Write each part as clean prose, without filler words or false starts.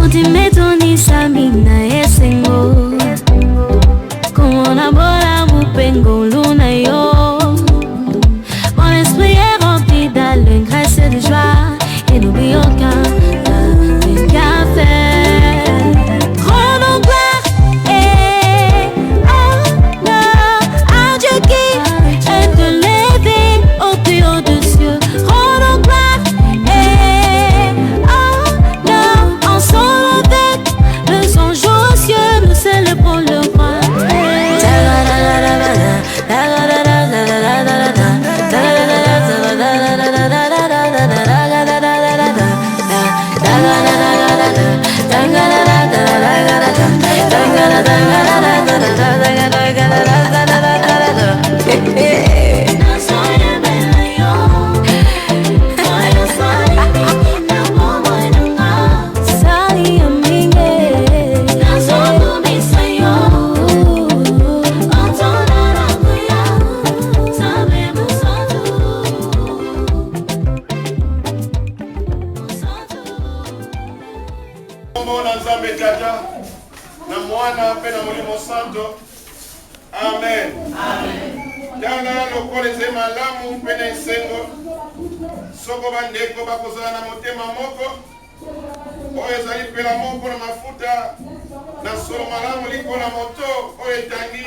Utimetoni samina esengo Kumona bora mupengo luna yo Mon esprit est rempli d'allégresse et de joie Et n'oublie aucun café Rendons gloire et honneur à Dieu qui est élevé au plus haut des cieux Rendons gloire et honneur ensemble avec le son aux cieux Nous célébrons le roi Amen. Dana lokoleze malamu pene sengo soko bandeko bakozala na motema moko oyo ezali pela moko na mafuta na solo malamu liko na moto oyo etangi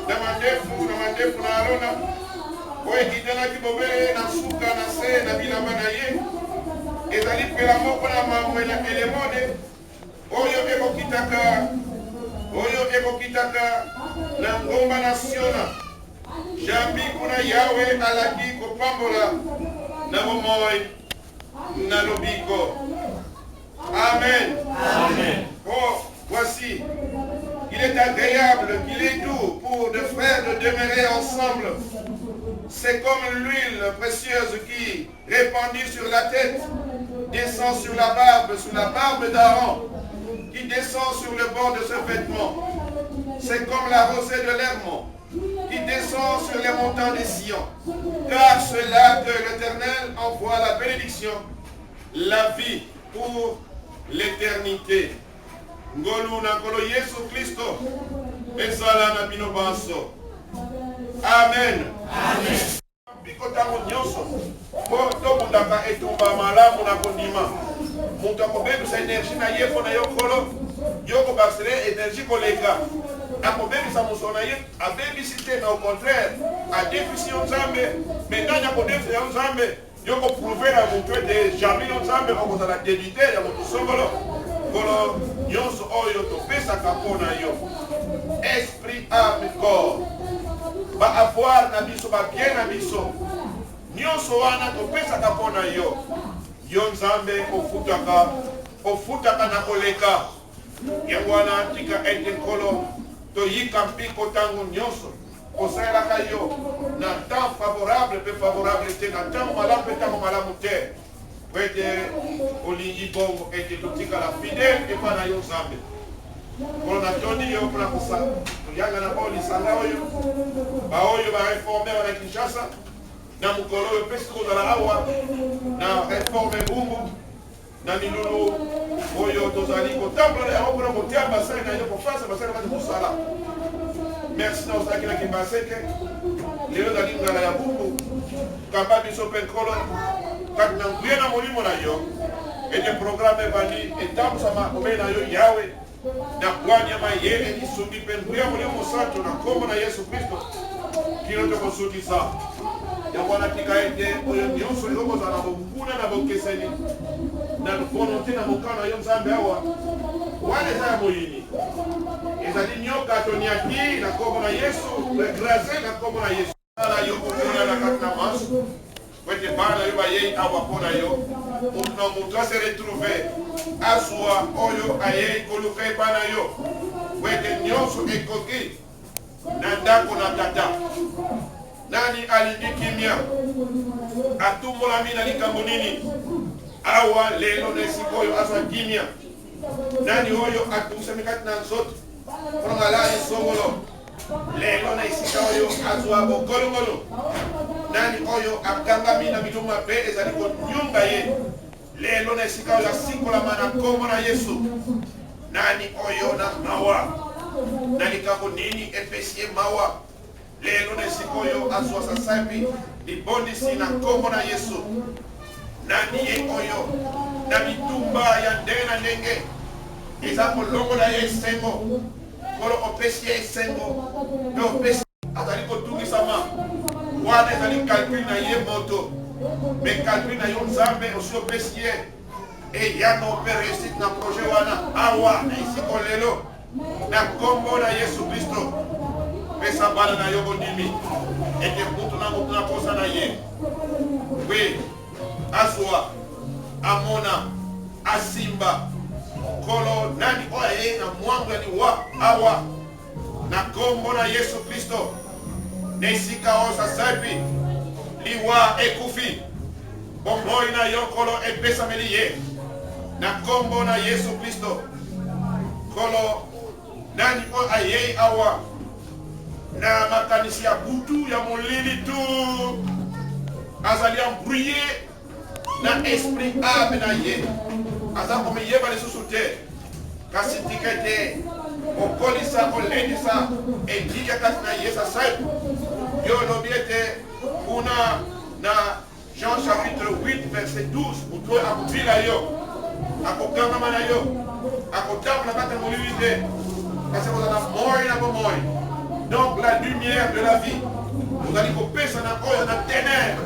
na mandefu na alona oyo ekitanaki bobele na suka na se na bilamba na ye ezali pela moko na mamwe na elemone oyo ekokitaka na ngomba nasiona jambi kuna yawe alaki kopambola na bomoi na lobiko. Amen. Amen. Oh, voici, il est agréable, il est doux pour deux frères de demeurer ensemble. C'est comme l'huile précieuse qui, répandue sur la tête, descend sur la barbe d'Aaron, qui descend sur le bord de ce vêtement. C'est comme la rosée de l'Hermon, qui descend sur les montants de Sion. Car c'est là que l'Éternel envoie la bénédiction, la vie pour l'éternité. Ngolu na kolo Yesu Kristo, ezala na bino banso. Amen. Amen. Bikotango nyonso, po tokundaka etumba malamu na kondima. Mutu akobebisa energie na ye mpona yo kolo, yo kobasele energie koleka. Akobebisa moso na ye, abebisi te na au contraire, adefisi yo Nzambe, metanya kodefisa yo Nzambe, yo koprouve na mutu ete jamais yo Nzambe okozala débiteur ya mutu songolo. Kolo nyonso oyo topesaka mpona yo. Esprit, âme, corps. Ba avoir na biso, ba bien na biso. Nyonso wana topesaka mpona yo. Yo Nzambe ofutaka na koleka. Yango wana tika ete nkolo toyika mpiko tango nyonso. Osalaka yo na temps favorable pe favorable te na temps malamu pe tango malamu te. Wete olingi bongo ete totika la fidèle epa na yo Nzambe. Kono na toni yo mpona kosala. Toyanga na bao lisanga oyo. Ba oyo ba reforme wana Kinshasa. Na mukolo oyo pesi kozala awa. Na reforme bumbu. Na milulu oyo tozali kotambola yango mpona kotia basali na yo kofasa basali kati kosala. Merci na ozalaki na Kimbaseke. Lelo ezali ngala ya bumbu. Kamba biso mpe nkolo. Kati na nguye na molimo na yo. Ete programme ebandi etambusama komei na yo yawe. Na kwani ya mayele isungi pe nguye ya molimo santo na kombo na Yesu Kristo. Kino tokosukisa. Yango wana tika ete oyo nyonso ezokozala na bokuna na bokeseni. Na volonté na mokano yo Nzambe awa. Wana eza ya moyini. Ezali nyoka toniaki na kombo na Yesu. Ekrase na kombo na Yesu. Ala yo kokuna na kati na masu. Wete bana yo bayei awa pona yo. Na mutu se retrouver asua oyo ayei koluka bana yo. Wete nyonso ekoki na ndako na tata. Nani alingi kimia? Atumbola mina likambo nini? Awa lelo nesikoyo asa kimia. Nani oyo atumsemikati na nzoto? Prongala isongolo. Lelo na isika oyo azwa bokolo. Nani oyo akanga mina miluma pe ezali ko nyunga ye. lelo na esika oyo asimbolama na nkombo na Yesu. Nani oyo na mawa na likambo nini epesi ye mawa lelo na esika oyo azwa sasapi libondisi na nkombo na Yesu. Nani ye oyo na bitumba ya ndenge na ndenge eza kolongola ye esengo kolo opesi ye esengo pe opesi azali kotungisama wana ezali calcul na ye moto me calcul na yo Nzambe osi opesi ye eya na opere réussite na projet wana awa na isiko lelo na nkombo na Yesu Kristo. Pesa bana na yo bondimi ete mutu na posa na ye we azwa amona asimba kolo nani oya ye na mwangu ya liwa awa na nkombo na Yesu Kristo. Nesika osa sapi liwa ekufi bomoi na yo kolo epesa meli ye na nkombo na Yesu Kristo. Kolo nani oya ye awa na makanisi ya butu ya molili tu azali embrouillé na esprit âme na ye aza komiyeba lisusu te kasi tika te okolisa olendisa etika kati na ye sasapi yo lobi ete kuna na Jean chapitre 8 verset 12 mutu akubila yo akokangama na yo akotambola kati ya molili te kasi kozala moi na bomoi. Donc la lumière de la vie vous allez kopesa na oyo na ténèbre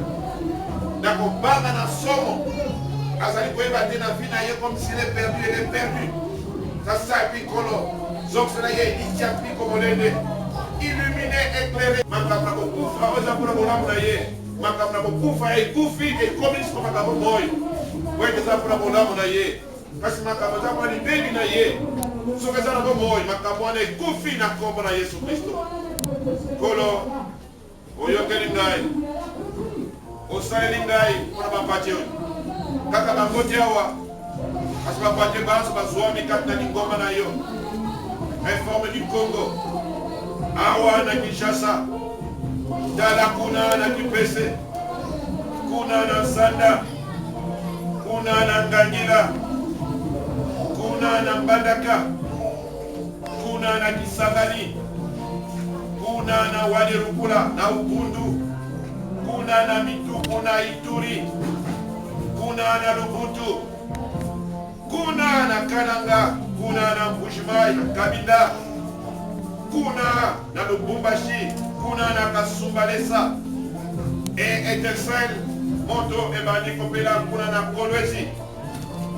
na kobanga na somo azali koyeba te na vie na ye comme s'il est perdu, il est perdu. Sasapi kolo zokisela ye itiapi komolende illuminé éclairé makambo na kokufa oza mpona bolamu na ye makambo na kokufa ekufi ekomisi ko makambo moi wete eza mpona bolamu na ye kasi makambo eza mpona libebi na ye soki eza na bomoi makambo wana ekufi na nkombo na Yesu Kristo. Kolo oyokeli ngai osaleli ngai mpona bapate oyo kaka bangoti awa kasi bapate banso bazwami kati na lingomba na yo Réforme du Congo awa na Kinshasa tala kuna na Kipese kuna na Sanda kuna na Ngangila kuna na Mbandaka kuna na Kisangani kuna na Walirukula na Ubundu kuna na Mituku na Ituri kuna na Lubutu kuna na Kananga kuna na Mbujimayi na Kabinda kuna na Lubumbashi kuna na Kasumbalesa Etincelle Moto ebandi kopela kuna na Kolwezi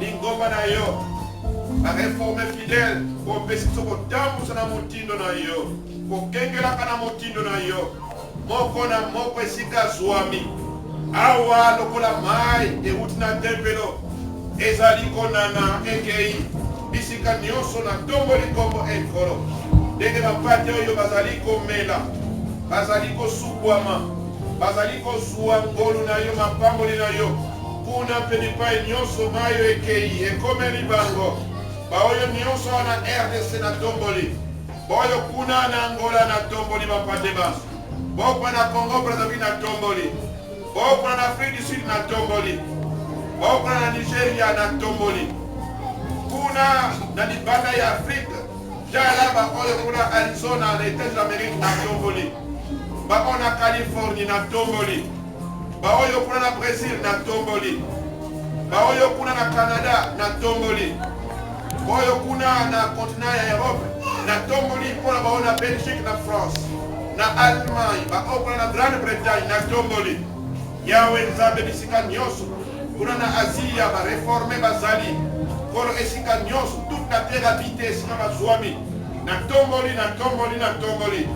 lingomba na yo bareforme fidèle kopesi so kotambusa na motindo na yo kokengelaka na motindo na yo moko na moko esika zwami awa lokola mai euti na tempelo ezali konana ekei bisika nyonso na tomboli nkombo ekolo ndenge bapate oyo bazali komela bazali kosubwama bazali kozwa ngolu na yo mapamboli na yo kuna mpe bipai nyonso mayo ekei ekomeli bango baoyo nyonso wana RDC na tomboli boyo kuna na Angola na tomboli bapate baso bokwa na Congo Brazzaville na tomboli bokwa na Afrique du Sud na tomboli bokwa na Nigeria na tomboli kuna na libanda ya Afrique jala baoyo kuna Arizona na États d'Amérique na tomboli baoyo na Californie na tomboli baoyo kuna na Brésil na tomboli baoyo kuna na Canada na tomboli boyo kuna na continent ya Europe na tomboli mpona bao na Belgique na France na Allemagne bao kuna na Grande-Bretagne na tomboli yawe Nzambe bisika nyonso kuna na Asia bareforme bazali kolo esika nyonso toute la terre habitée esika bazwami na tomboli na tomboli na tomboli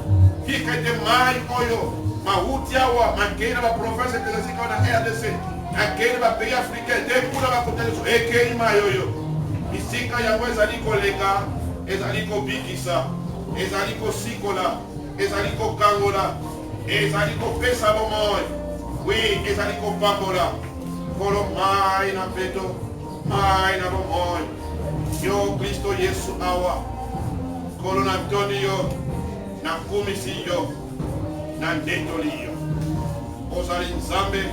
fika ete mai oyo mauti awa makei na baprovince ezasika na RDC akei na bapays africain te kuna bakoteso ekei mai oyo bisika yango ezali koleka ezali kobikisa ezali kosikola ezali kokangola ezali kopesa bomoi wi ezali kopambola kolo mai na peto mai na bomoi yo Kristo Yesu awa kolo na toni yo na kumisi yo na ndetoli yo ozali Nzambe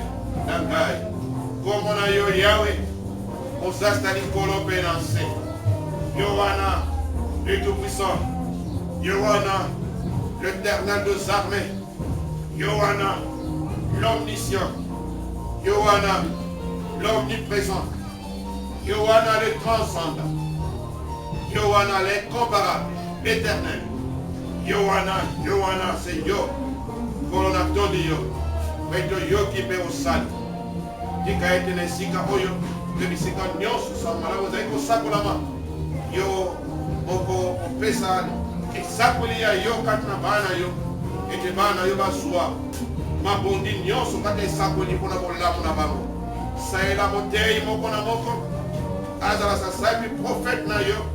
na ngai kombo na yo Yawe Osasta Nicolo Pénancé. Yohana, le Tout-Puissant. Yohana, l'Éternel des armées. Yohana, l'Omniscient. Yohana, l'Omniprésent. Yohana, le transcendant. Yohana, l'incomparable, l'éternel. Yohana, c'est Yo. Coronato de Yo. Mais de Yo qui peut au sale. Dika ete na sika oyo. De bisika nyonso sa malawo za iko sakolama. Yo moko pesa esakoli ya yo katna bana yo. Ete bana yo basua. Mabondi nyonso kate esakoli pona bolamu na bango. Saela motei moko na moko. Azala sa sapi prophète na yo.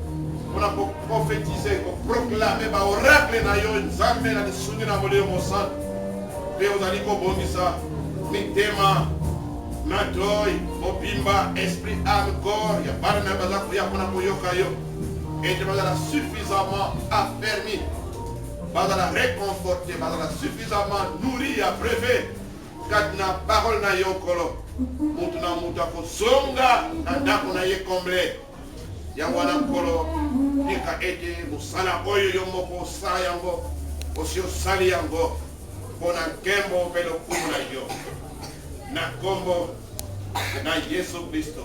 On a prophétisé, on proclamé, on rappelé na yo nzambe na lisuni na moleo mosan. Pe ozali ko bongisa mitema matoi mobimba esprit âme corps ya bana na baza ko ya kona koyoka yo. Et tu vas suffisamment affermi, vas réconforté, vas suffisamment nourri, abreuvé. Quand na parole na yo kolo, mutu na mutu ko songa na ndako na ye comblé. Yangwana kolo nika ete musala oyo yomoko sa yango osio sali yango pona kembo pelo kuna yo na kombo na Yesu Kristo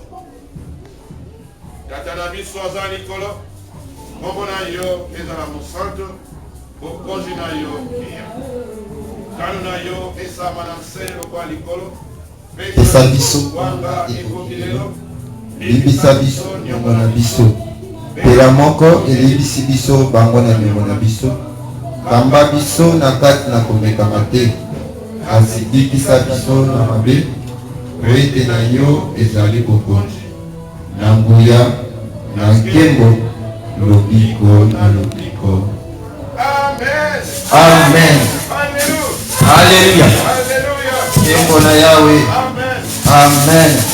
tatana biso azali kolo kombo na yo ezala musanto bokonzi na yo kia kanu na yo esa mananselo kwa likolo esa biso wanga ekokilelo libisa biso nyongo na biso pela moko elibisi biso bango na nyongo na biso kamba biso na kati na komekama te kasi bikisa biso na mabe po ete na yo ezali bokonzi na nguya na nkembo lobiko na lobiko. Amen. Amen. Alléluia. Nkembo na Yawe. Amen.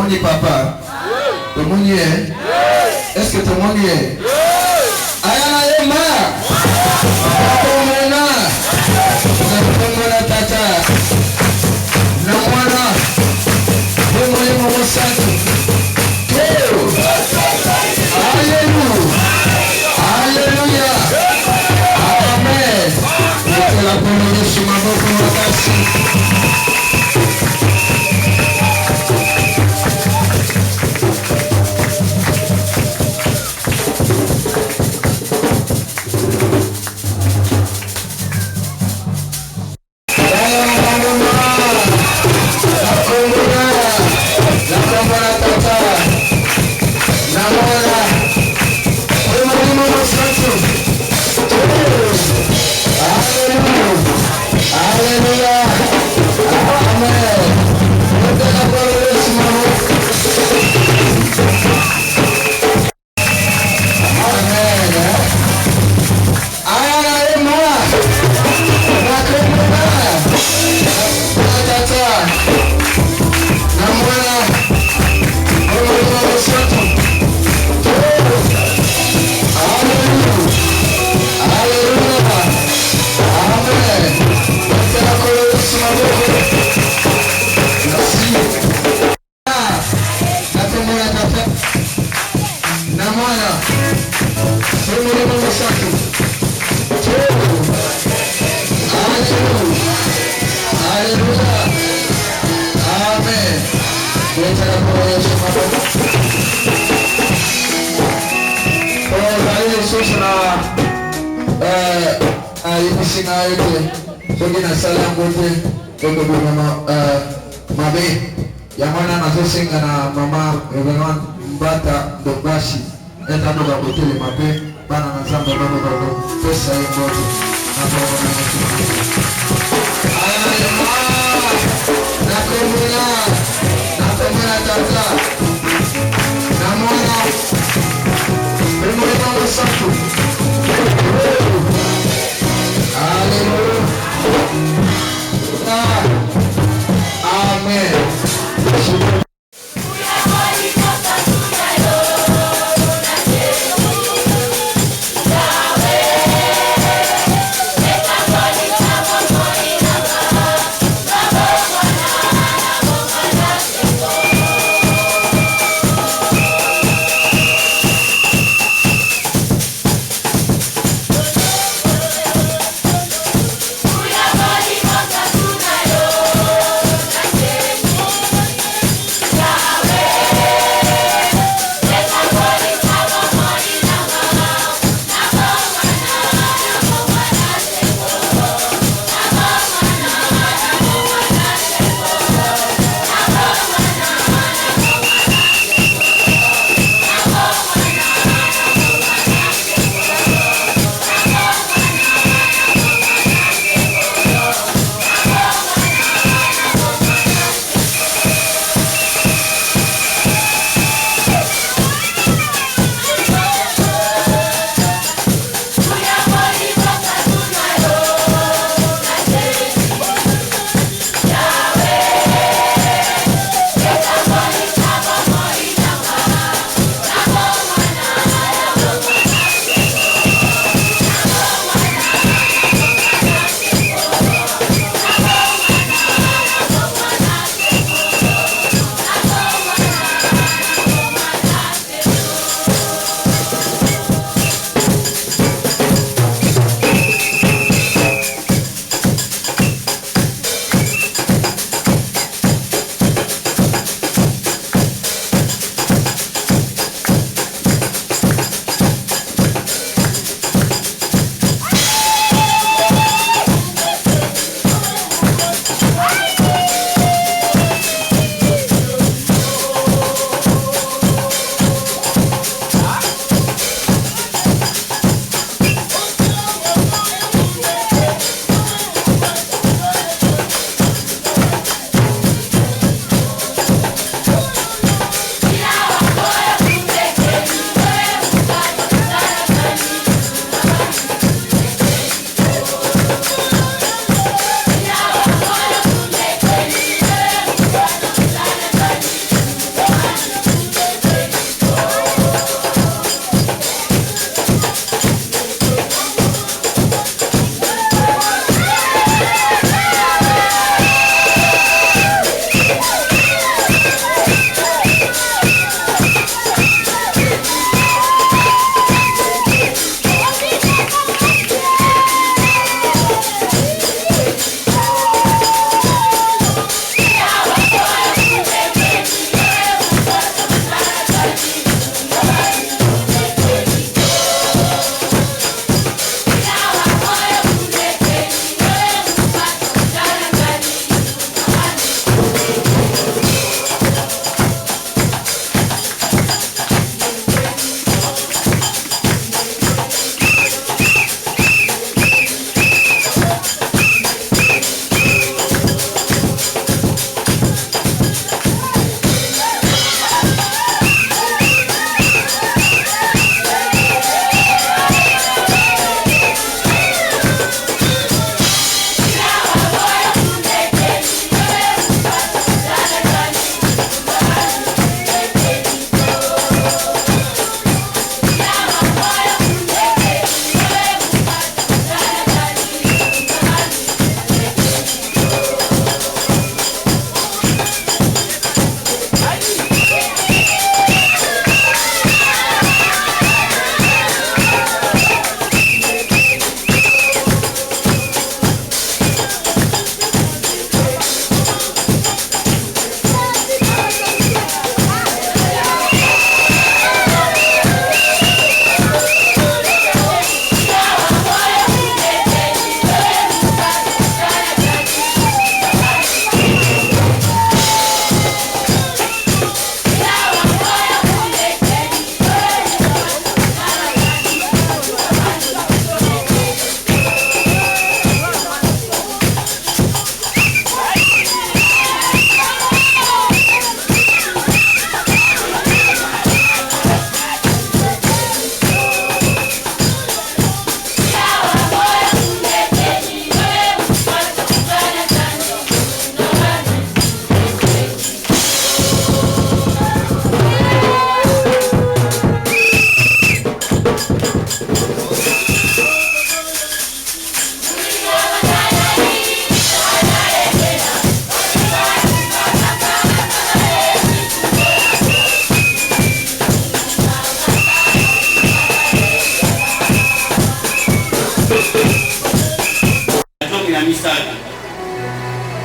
monde est papa. Tout le monde y est. Est-ce que tout le monde y est? Ayana Yema. Nakomona. Nakomona tata. Namwana. Demoni Momo Santo. Alléluia. Alléluia. Amen. Mettez la parole sur ma bouche pour la passer.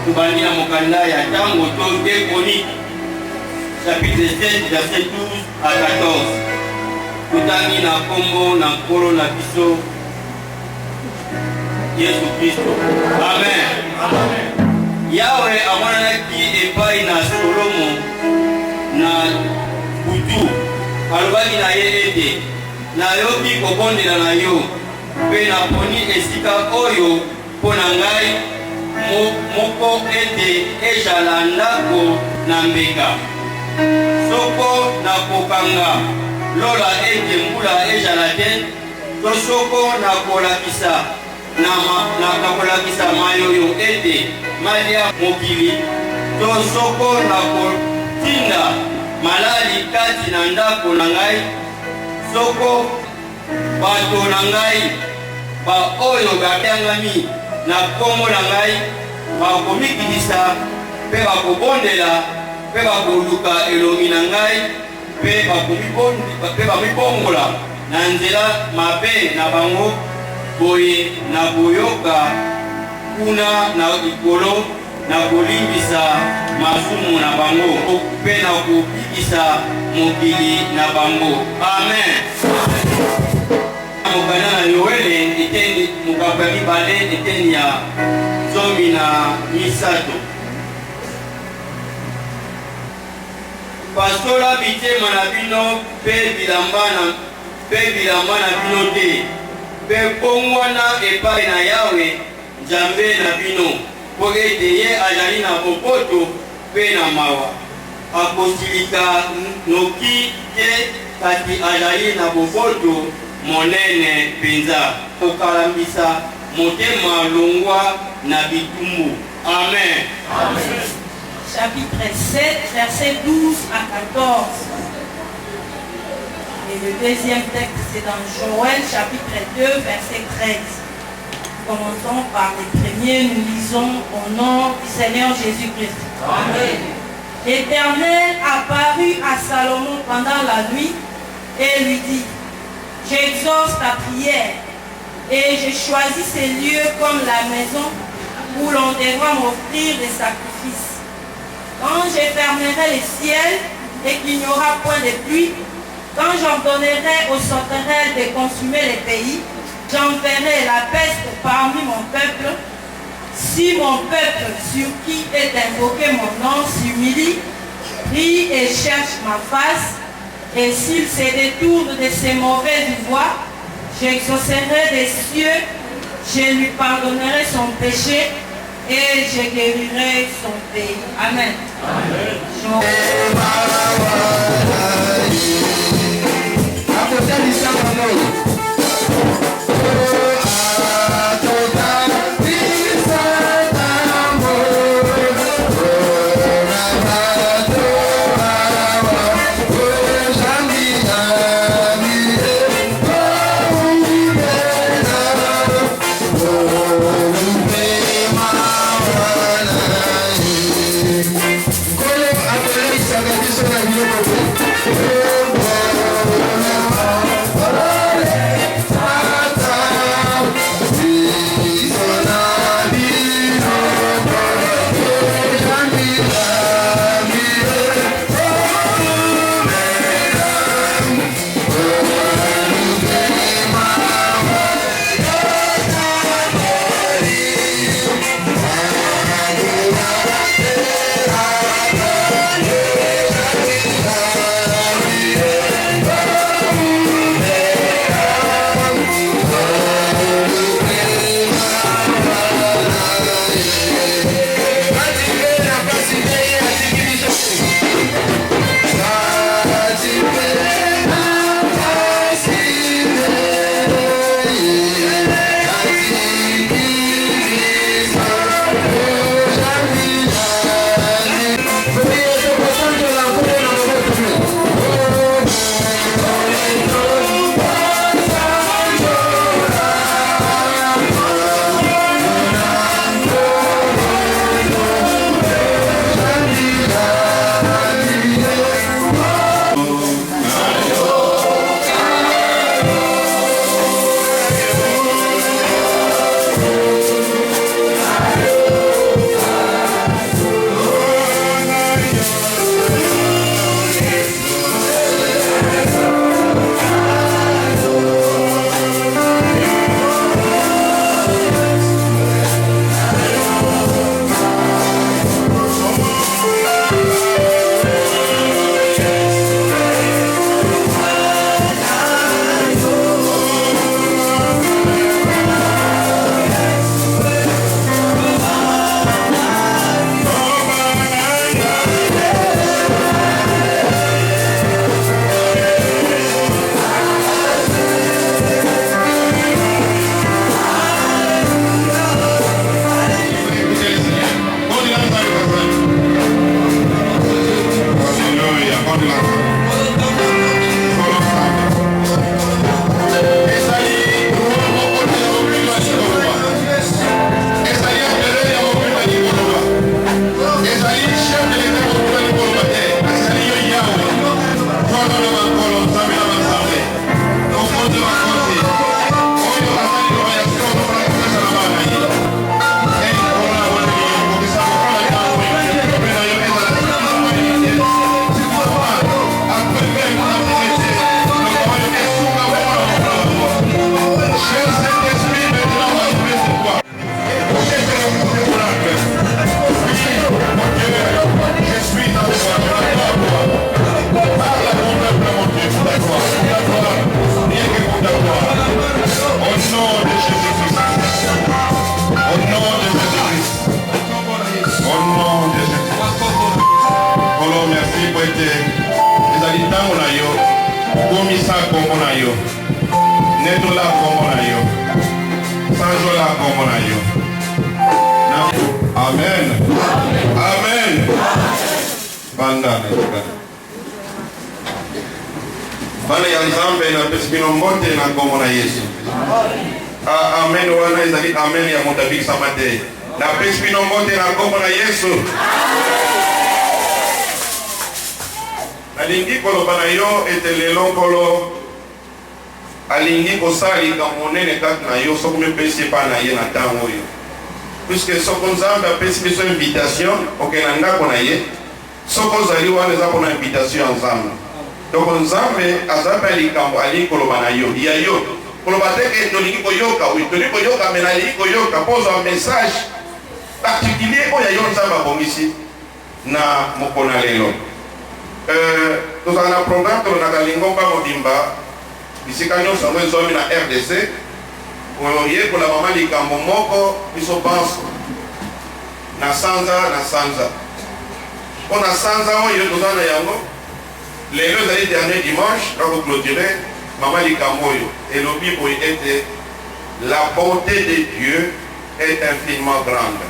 tobandi na mokanda ya ntango to 2 Chroniques chapitre 7 verset 12 à 14. Totangi na kombo na nkolo na biso Yesu Kristo. Amen. Yawe amonanaki epai na Solomo na butu, alobaki na ye ete nayoki kobondela na yo mpe naponi esika oyo mpo na ngai moko ete ezala ndako na mbeka. Soko nakokanga lola ete mbula ezala te, to soko nakolakisa nakolakisa mayoyo ete malia mokili, to soko nakotinda malali kati na ndako na ngai, soko bato na ngai ba oyo bakiangami na kombo na ngai bakomikitisa mpe bakobondela mpe bakoluka elongi na ngai mpe bamibongola na nzela mabe na bango, boye na boyoka kuna na likolo na kolimbisa masumu na bango mpe na kobikisa mokili na bango. Amen. Mokanda na Yoele eteni mokambo ya mibale eteni ya 13. Pastola bitema na bino mpe bilamba na bino te, mpe bongwana epai na Yawe Nzambe na bino, mpo ete ye azali na bopoto mpe na mawa. Akosilika noki te kati azali na bopoto monene penza, kokalambisa motema longwa na bitumbu. Amen. Amen. Chapitre 7, versets 12 à 14. Et le deuxième texte, c'est dans Joël, chapitre 2, verset 13. Commençons par les premiers, nous lisons au nom du Seigneur Jésus-Christ. Amen. L'Éternel apparut à Salomon pendant la nuit et lui dit: j'exauce ta prière et j'ai choisi ces lieux comme la maison où l'on devra m'offrir des sacrifices. Quand je fermerai les ciels et qu'il n'y aura point de pluie, quand j'ordonnerai aux sauterelles de consumer les pays, j'enverrai la peste parmi mon peuple. Si mon peuple sur qui est invoqué mon nom s'humilie, prie et cherche ma face, et s'il se détourne de ses mauvaises voies, j'exaucerai des cieux, je lui pardonnerai son péché et je guérirai son pays. Amen. Amen. Thank you. Au nom de Jésus. Kolo, merci pour être. Les habitants, on a yo. Komisa, comme on a yo. Netola, comme on a yo. Sanjola, comme on a yo. Amen. Amen. Banda. Bana ya Nzambe na pesibino mbote na kombo na Yesu. Amen wana ezali amen ya motabiki samate. Na pesibino mbote na kombo na Yesu. Alingi koloba na yo etelelo kolo. Alingi kosali ka monene kati na yo soko mepesi pa na ye na tango yo. Puisque soko Nzambe apesi biso invitation okena ndako na ye. Soko zali wana eza pona invitation ya Nzambe. Donc Nzambe azape likambo ali koloba na yo. Ya yo. Koloba teke tolingi koyoka, oui, tolingi koyoka mais nalingi koyoka pose un message particulier oyo yo Nzambe abongisi na mokona lelo. Nous avons un programme que nous avons lingomba mobimba bisika nyonso ngo ezomi na RDC. Oye kola mama likambo moko biso banso na sanza. On a sanza oyo tozana yango. Les deux années derniers dimanche, quand vous clôturez, Maman Likamoyo et le Bible était la bonté de Dieu est infiniment grande.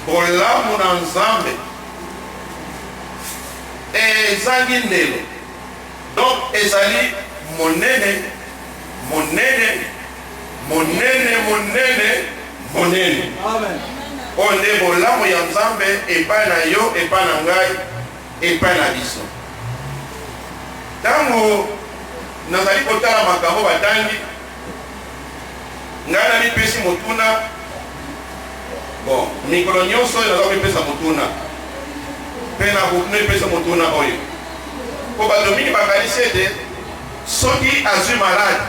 Pour l'amour ensemble, et Zanginelo. Donc, Ezali, monene. Amen. On est bon là, moi, ensemble, et pas na yo, et pas na ngai, et pas na biso. Tango nazali kotala makambo batangi ngana mipesi motuna bon mikolo nyonso nazali mipesa motuna pena bukune pesa motuna oyo ko bato mingi bakanisi ete soki azwi malade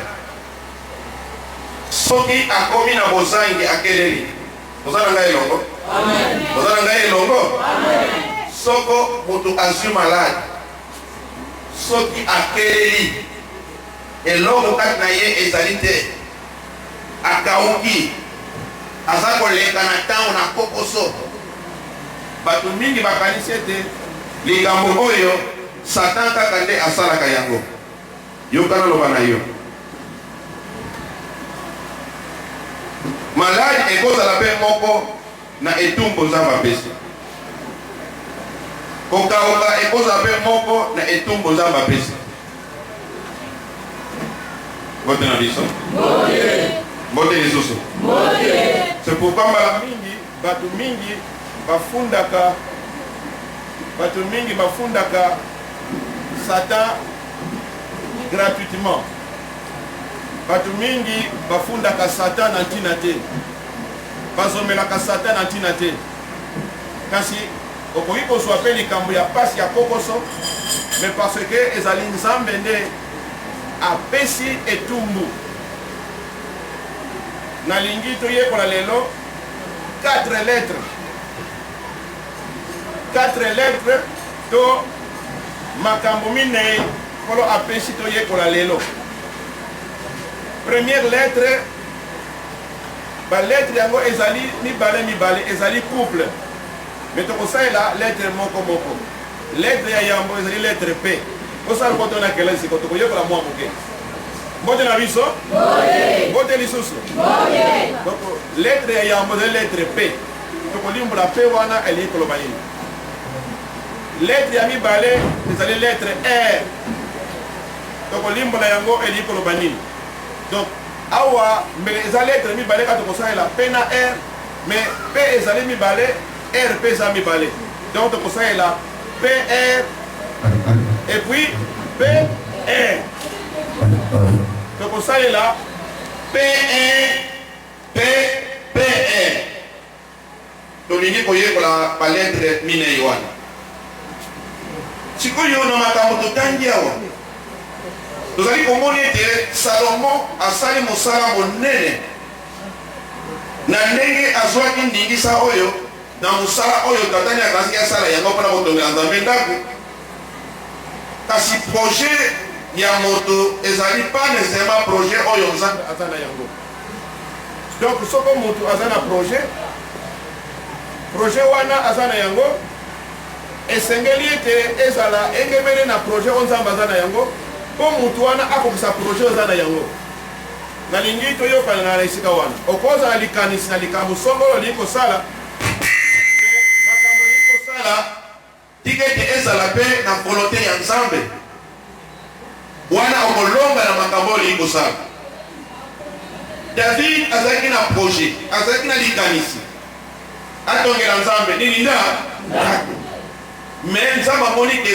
soki akomi na bozangi akeleli oza na ngai elongo amen oza na ngai elongo amen soko moto azwi malade soki akeleli eloko kati na ye ezali te akauki aza koleka na ntango na kokoso bato mingi bakanisi ete likambo oyo satan kaka nde asalaka yango yokana loba na yo maladi ekozala mpe moko na etumbu Nzambe apesi kokauka ekozala mpe moko na etumbu Nzambe apesi mbote na biso mbote lisusu c'est pourquoi mbala mingi bato mingi bafundaka Satan gratuitement bato mingi bafundaka Satan na ntina te bazomelaka Satan na ntina te kasi okoki kozwa mpe likambo ya pasi ya kokoso mais parce que ezali Nzambe nde apesi etumbu nalingi toyekola lelo 4 lettres to makambo minei kolo apesi toyekola lelo. Première lettre balettre yango ezali mibale ezali couple mais tokosalela lettre moko lettre ya yambo ezali lettre P osala koto na kelesi koto koyekola mwa moke mbote na biso mbote lisusu donc lettre ya yambo ezali lettre P tokolimbola P wana eliyekoloba nini. Lettre ya mibale ezali lettre R tokolimbola yango eliyekoloba nini. Donc awa mbele eza lettre mibale ka tokosalela P na R mais P ezali mibale R P eza mibale donc tokosalela PR et puis PR tokosalela PR tolingi koyekola balettre minei wana sikoyo na makambo totangi awa tozali komoni ete Salomo asali mosala monene na ndenge azwaki ndingisa oyo na mosala oyo tatani akazaki asala yango mpona kotongela Nzambe ndako kasi projet ya moto ezali pas nécessairement projet oyo Nzambe aza na yango. Donc soko moto aza na projet projet wana azana yango esengeli ete ezala engemene na projet oyo nzambe aza na yango mpo mutu wana akokisa projet oyo aza na yango. Nalingi toyokana na esika wana okozala likanisi na likambo songolo lili kosala makambo lili kosala tika ete ezala mpe na volonté ya nzambe wana okolonga na makambo lili kosala. David azalaki na projet, azalaki na likanisi atongela nzambe nini nda mais nzambe amoni ke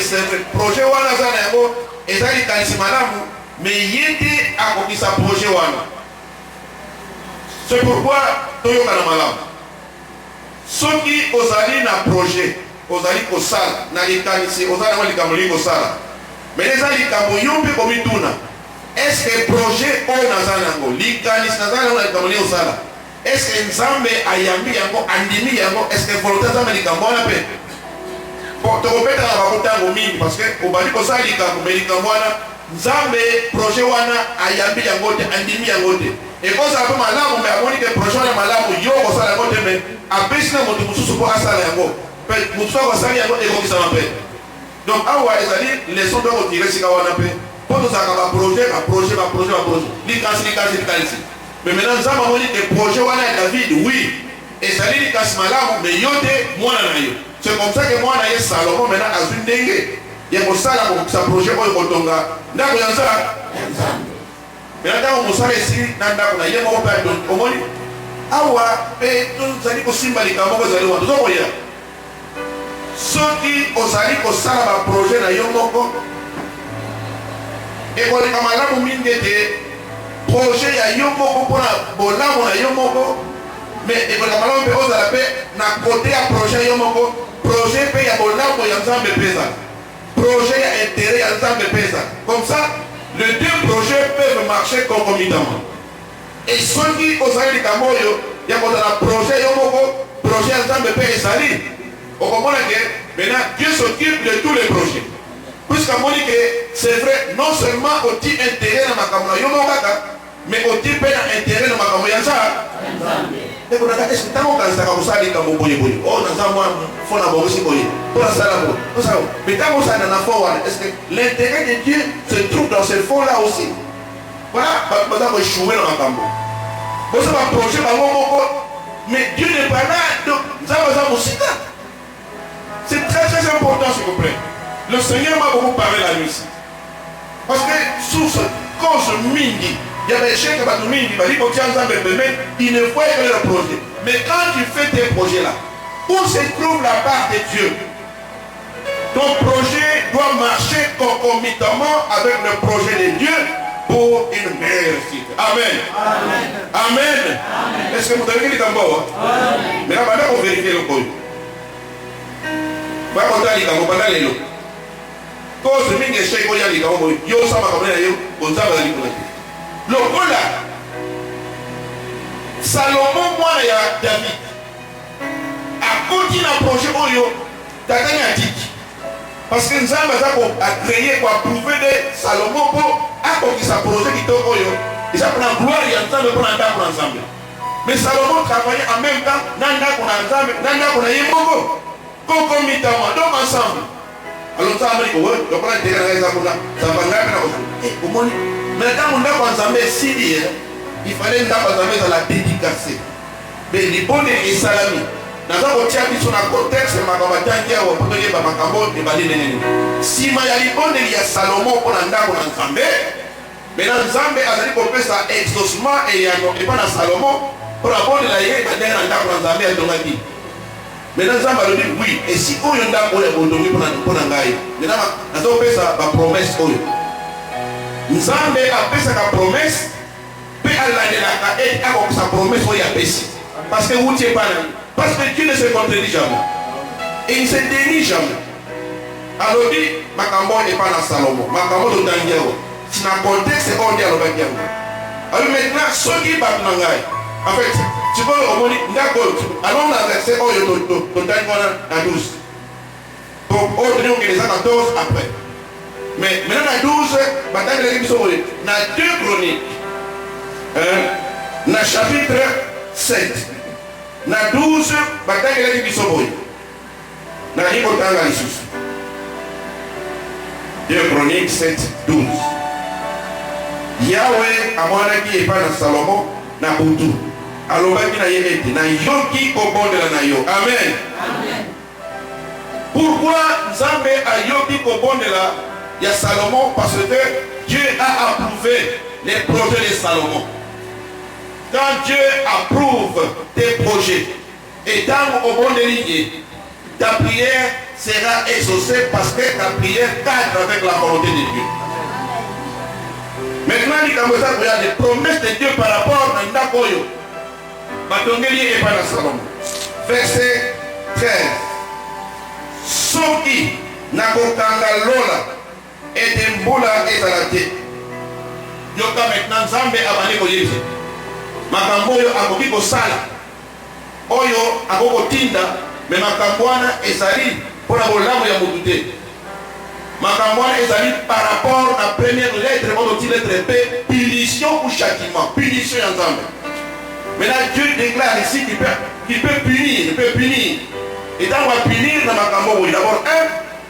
projet wana aza na yango eza likanisi malamu mais ye te akokisa projet wana. C'est pourquoi toyokana malamu soki ozali na projet ozali kosala na likanisi ozali nango likambo lili kosala mais eza likambo yo mpe komituna est-ce que projet oyo naza nango likanisi naza nango na likambo lili kosala est-ce que nzambe ayambi yango andimi yango est-ce que volonté nzambe likambo wana mpe tokopetaka bakotango mingi parce que obandi kosala likambo me likambo wana nzambe projet wana ayambi yango te andimi yango te ekozala mpe malamu me amoni ke projet wana malamu yo kosala yango te me apesi na moto mosusu mpo asala yango mpe mosusu akosali yango ekokisama mpe. Donc awa ezali leson to akotire sika wana mpe mpo tozalaka baprojet likanisi me maintenant nzambe amoni ke projet wana ya David oui ezali likasi malamu me yo te mwana na yo. C'est comme ça que moi na ye Salomon maintenant azwi ndenge ya kosala kokokisa projet oyo kotonga ndako ya nzambe. Maintenant ntango mosala esili na ndako na ye moko mpe omoni awa mpe tozali kosimba likambo moko ezali wana tozokoya soki ozali kosala baprojet na yo moko ekoleka malamu mingi ete projet ya yo moko mpona bolamu na yo moko mais ekoleka malamu mpe ozala mpe na kote ya projet yo moko projet mpe ya bolamu ya nzambe peza projet ya intérêt ya nzambe peza. Comme ça les deux projets peuvent marcher concomitamment. Et soki ozali likambo oyo ya kozala projet yo moko projet ya nzambe mpe ezali okomona ke maintenant Dieu s'occupe de tous les projets puisqu'amoni ke c'est vrai non seulement oti intérêt na makambo na yo moko kaka mais oti mpe na intérêt na makambo ya nzambe. ekonaka eske ntango okanisaka kosala likambo boyeboye oyo naza mwa fo na bongo sikoye mpo nasala boye osala mais ntango osalina na fond wana est-ce que l'intérêt de Dieu se trouve dans ce fond là aussi. Voilà baza koéchouer na makambo boza baprojet bango moko mais Dieu n'est pas là donc nzambe aza mosika. C'est très très important s'il vous plaît. Le Seigneur m'a beaucoup parlé la nuit ici parce que source cause mingi il y a des chèques qui mingi bali kotia nzambe pembeni il ne faut que le projet. Mais quand tu fais tes projets là où se trouve la part de Dieu, ton projet doit marcher concomitamment avec le projet de Dieu pour une meilleure réussite. Amen. Amen. Amen. Amen. Est-ce que vous avez dit d'abord? Mais là, on va vérifier le code. On va compter les gars, on va aller là. Cause mingi chèque koya les gars, yo ça va comme yo, on ça va aller pour le voilà. Salomon moi ya David a continué un projet oyo tatani a dit parce que nzambe a créé pour prouver de Salomon pour accomplir sa projet qui toko oyo et ça prend gloire ya nzambe pour ndako na nzambe. Mais Salomon travaillait en même temps nanda ko na nzambe nanda ko na yemoko concomitamment donc ensemble. Alors ça amérique ouais donc on a intérêt à ça pour ça va ngapi na ko au moins maintenant ndako nzambe sidi il fallait ndako nzambe dans la dédicacée mais les bonnes et salami naza kotia biso na contexte makambo tangia wa poto yeba makambo ebali nene sima ya libonde ya Salomon mpona ndako na nzambe mais na nzambe azali kopesa exaucement et ya epa na Salomon mpona bonde la ye bandenge na ndako na nzambe atongaki. Maintenant nzambe alobi oui et si oyo ndako oyo ebondomi mpona ngai maintenant nazopesa bapromese oyo nzambe apesaka promese mpe alandelaka ete akokisa promese oyo apesi parce que wutie pana parce que Dieu ne se contredit jamais et il ne se dénie jamais. Alobi makambo epa na Salomon makambo totangi awa si na contexte oyo nde alobaki yango alobi maintenant soki bato na ngai en fait sikoyo omoni ndako allons na verset oyo totangi wana na 12 oyo toni okende eza na 14 après mais maintenant na 12 batangelaki biso oyo na 2 Chroniques na chapitre 7 na 12 batangelaki biso boye nayi kotanga lisusu 2 Chroniques 7, 12. Yahweh amonaki epai na Salomo na butu alobaki na ye ete nayoki kobondela na yo. Amen. Pourquoi Nzambe ayoki kobondela ya Salomon? Parce que Dieu a approuvé les projets de Salomon. Quand Dieu approuve tes projets et dans au bon délié, ta prière sera exaucée parce que ta prière cadre avec la volonté de Dieu. Maintenant, il y a des promesses de Dieu par rapport à Ndakoyo. Batongeli et par Salomon. Verset 13. Soki nakokanga lola et de mbula ezalate. Yoka maintenant Nzambe abane koyebisa. Makambo oyo akoki kosala. Oyo akoko tinda mais makambo wana ezali mpona bolamu ya motu te. Makambo wana ezali par rapport à première lettre oyo lettre P, punition ou châtiment, punition ya Nzambe. Maintenant Dieu déclare ici qu'il peut punir. Et dans va punir dans makambo oyo d'abord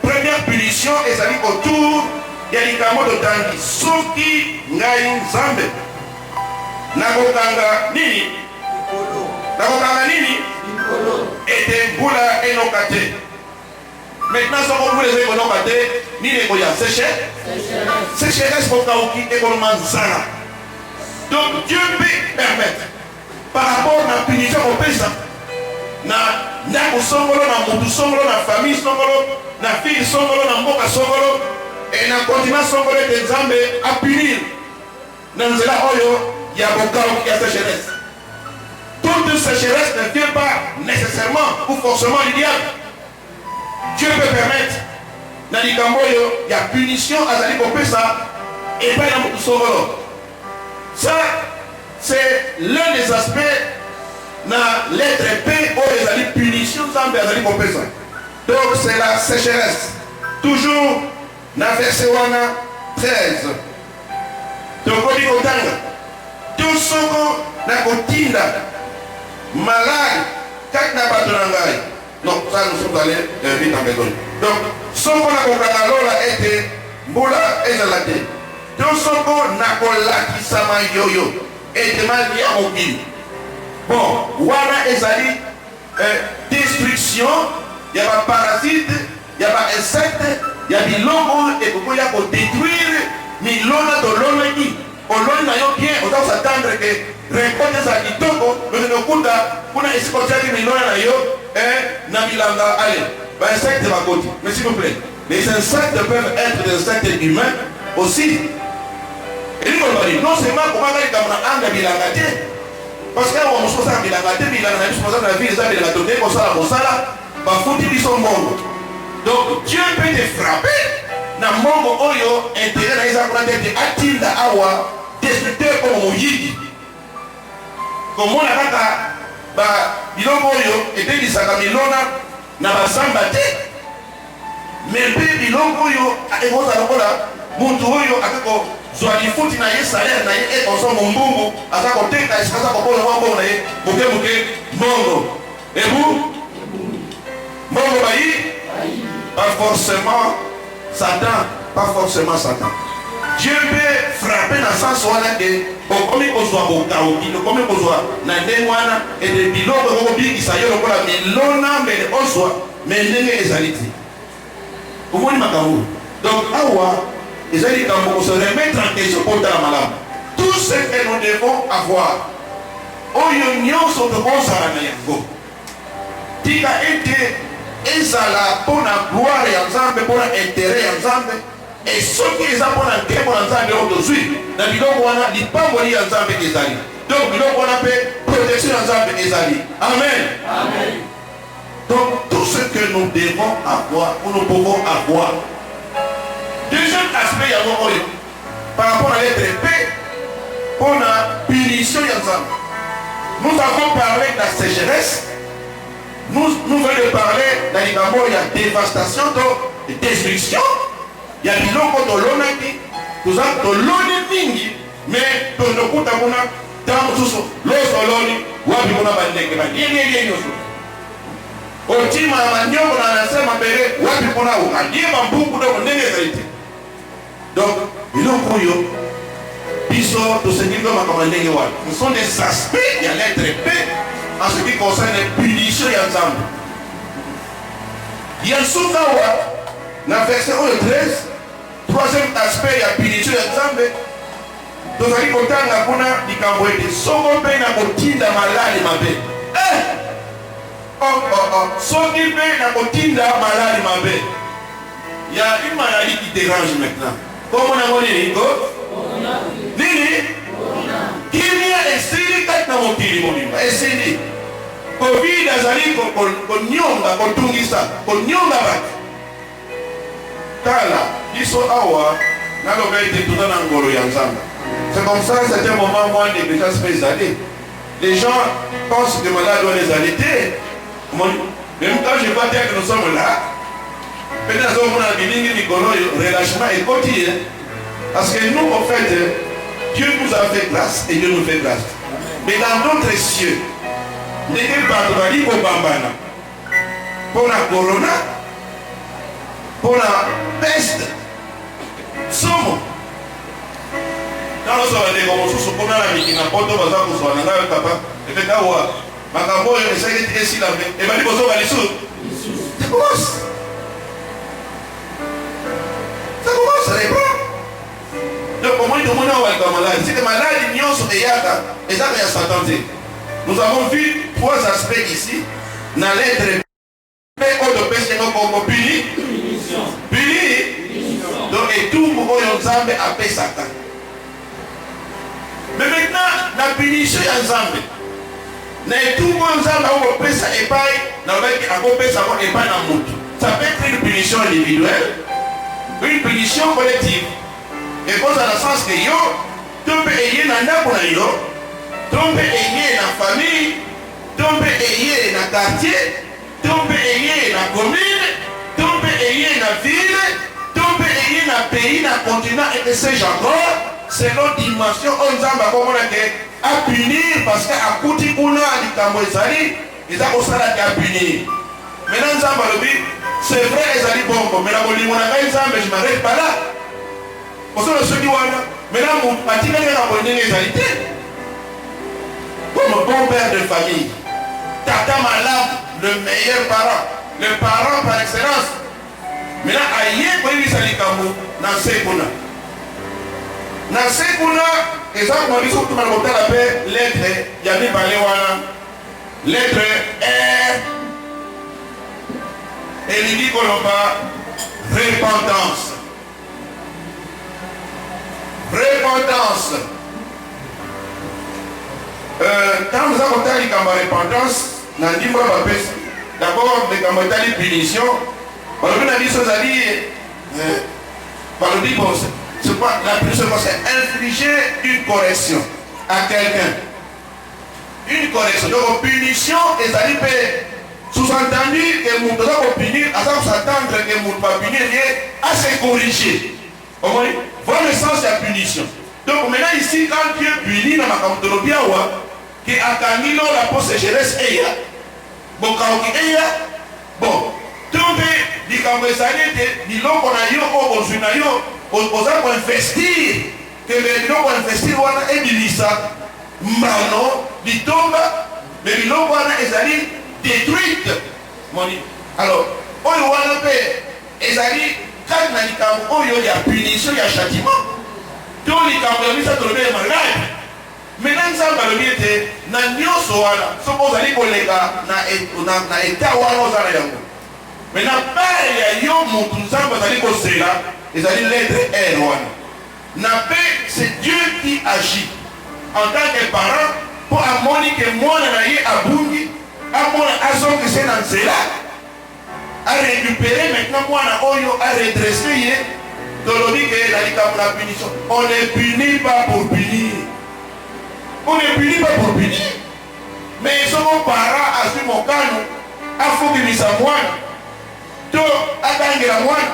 première punition ezali autour ya likambo totangi soki ngai Nzambe nakokanga nini ete mbula enoka te. Maintenant soko mbula ezali konoka te nini ekoya sécheresse kokauki ekoloma nzala. Donc Dieu peut permettre par rapport na punition kopesa na ndako songolo, na mutu songolo, na famille songolo, na fille songolo, na mboka songolo et na continent songolo ete Nzambe a punir na nzela oyo ya bokauki ya sécheresse. Toute sécheresse ne vient pas nécessairement ou forcément du diable. Dieu peut permettre na likambo oyo ya punition azali kopesa epai na mutu songolo. Ça c'est l'un des aspects na lettre P oyo ezali punition Nzambe azali kopesa. Donc c'est la sécheresse. Toujours na verset wana 13. Tokoli kotanga to soko na kotinda malade kati na bato na ngai. Non, ça nous sommes allés vite en besoin. Donc soko na kokanga lola ete mbula ezala te. To soko na kolakisama yoyo ete mali ya mokili. Bon, wana ezali destruction, il y a pas parasite, il y a pas insecte, il y a bilongo et pourquoi il y a pour détruire milona de l'oloni. Oloni na yo bien, on doit s'attendre que récolte sa kitoko, mais ne kuta kuna esikotia milona na yo na bilanga allez. Ba insecte va côté. Mais s'il vous plaît, les insectes peuvent être des insectes humains aussi. Et non seulement comment aller dans anga bilanga te. Parce que on se pose bilanga te bilanga na biso na vie ça bilanga te ko sala mosala ba futi biso mongo. Donc Dieu peut te frapper na mongo oyo intérêt na isa kuna te atinda awa destructeur comme moyidi. Comme on a kaka ba bilongo oyo ete bisaka milona na basamba te. Mais pe bilongo oyo ekoza lokola muntu oyo akako zwali futi na ye salaire na ye e konso mbungu azako teka esikaza kopona wambo na ye muke mongo. Et vous mongo bayi pas forcément Satan, pas forcément Satan. Dieu peut frapper dans le sens où on a dit comme on soit au kaoki, comme on soit na ndengwana et de biloko ko bi isayo lokola milona mais on soit mais ndenge ezaliti. Omoni makambo. Donc awa ezali kambo se remettre en question pour la malade. Tout ce que nous devons avoir oyo nyonso tokosala na yango tika ete ezala pona gloire ya Nzambe, pona intérêt ya Nzambe et soki eza pona nkembo na Nzambe oyo tozwi na biloko wana lipamboli ya Nzambe ezali. Donc biloko wana mpe protection ya Nzambe ezali. Amen. Donc tout ce que nous devons avoir ou nous pouvons avoir. Deuxième aspect ya oyo par rapport à lettre P pona punition ya Nzambe. Nous avons parlé de la sécheresse. Nous venons de parler dans les il y a dévastation, de destruction. Il y a des locaux de l'onaki, nous avons de l'oni mingi, mais de nos coups dans l'os de l'oni, wapi kuna bandege bandege nyoso otima ya manyongo na anasema mbele wapi kuna ukadiba mbuku ndio ndenge zaidi. Donc iloko yo biso to sengido makamandenge wa ce sont des aspects de la lettre P en ce qui concerne les punitions ya Nzambe. Il y a dans verset 13, troisième aspect ya punition ya Nzambe. Tozali kotanga kuna likambo ete soko mpe na kotinda malali mabe. Soki mpe na kotinda malali mabe. Il y a une maladie qui dérange maintenant. Comment on a dit nini? Kimia esili kati na mokili mobimba. Esili. Covid azali konyonga, kotungisa, konyonga batu. Tala, iso awa, naloba ete tuta na ngolo ya Nzambe. C'est comme ça, c'est un moment où on est déjà spécialisé. Les gens pensent que malade doit les allaiter. Même quand je vois dire que nous sommes là, peut-être qu'on a un relâchement et quotidien. Parce que nous, en fait, Dieu nous a fait grâce et Dieu nous fait grâce. Mais dans d'autres cieux, nous n'avons pas de Bambana. Pour la corona, pour la peste, somme. Dans le salon des commençons, on a la mine, on a pas de bazar pour soi, on a un papa, et fait d'avoir, ma camo, et ça y est, ici la main, et ma dit, bonjour, allez sous. Ça commence. Ça commence, ça n'est pas. Donc, au moins, tout le monde a malade. Si les malades, ils sont des yaka, et ça, il y a Satan. Nous avons vu trois aspects ici, dans l'être P, autre péché, nous puni. Puni. Donc, et tout, pour qu'on Nzambe appelle Satan. Mais maintenant, la punition est ensemble. Tout le monde a fait ça et pas dans monde. Ça peut être une punition individuelle, une punition collective. Et cause dans le sens que yo, tu peux aider dans la yo, tu peux aider dans la famille, tu peux aider dans le quartier, tu peux aider dans la commune, tu peux aider dans la ville, tu peux aider dans le pays, dans le continent et que c'est encore. C'est notre dimension, on a à punir parce qu'à côté de nous, ils ont aussi à punir. Maintenant, c'est vrai, ils ont dit bon, mais je m'arrête pas là. Parce que ceux qui ont maintenant, comme bon père de famille, tata malade, le meilleur parent, le parent par excellence. Maintenant, aïe, pour lui, ça dit dans ce qu'on a. Dans ce qu'on a, et ça, on dit surtout dans le côté la paix, lettre, il y a des baléwana, lettre R, et il dit qu'on va repentance. Repentance. Quand nous avons dit qu'on va repentance, nous avons dit qu'on va faire d'abord des camontales de punition. On a dit ça, on a dit bon, la punition, c'est infliger une correction à quelqu'un. Une correction. Donc, punition, et ça dit, sous-entendu que nous devons punir, à s'attendre que nous ne pas punir, à se corriger. Voilà le sens de la punition. Donc, maintenant, ici, quand Dieu punit dans ma campologie, que à Camilo, la poste sécheresse est là. Bon, quand on est là, bon, tout le monde dit qu'on va s'arrêter, dit qu'on a eu au Bosunayo. On a investir, que les gens vont investir, on a ébilisa, mano, les tombes, mais les gens vont être détruites. Alors, on a fait, et ça dit, quand il y a punition, il y a châtiment. Donc, les camps, ça tourne malade. Maintenant, ça va le mieux, na nyoso wana, so ko zali koleka na état wana ozala yango. Maintenant, père ya yo mutu nzamba zali ko sela. Ils ont dit lettre R. La paix, c'est Dieu qui agit. En tant que parent, pour amener que moi, à Bungi, à moi, à son que c'est dans cela, à récupérer maintenant, moi, à redresser, la punition. On ne punit pas pour punir. On ne punit pas pour punir. Mais ils sont mon parent, à ce mon canon, à Fouki Missamoine, tout à Tangiramouane.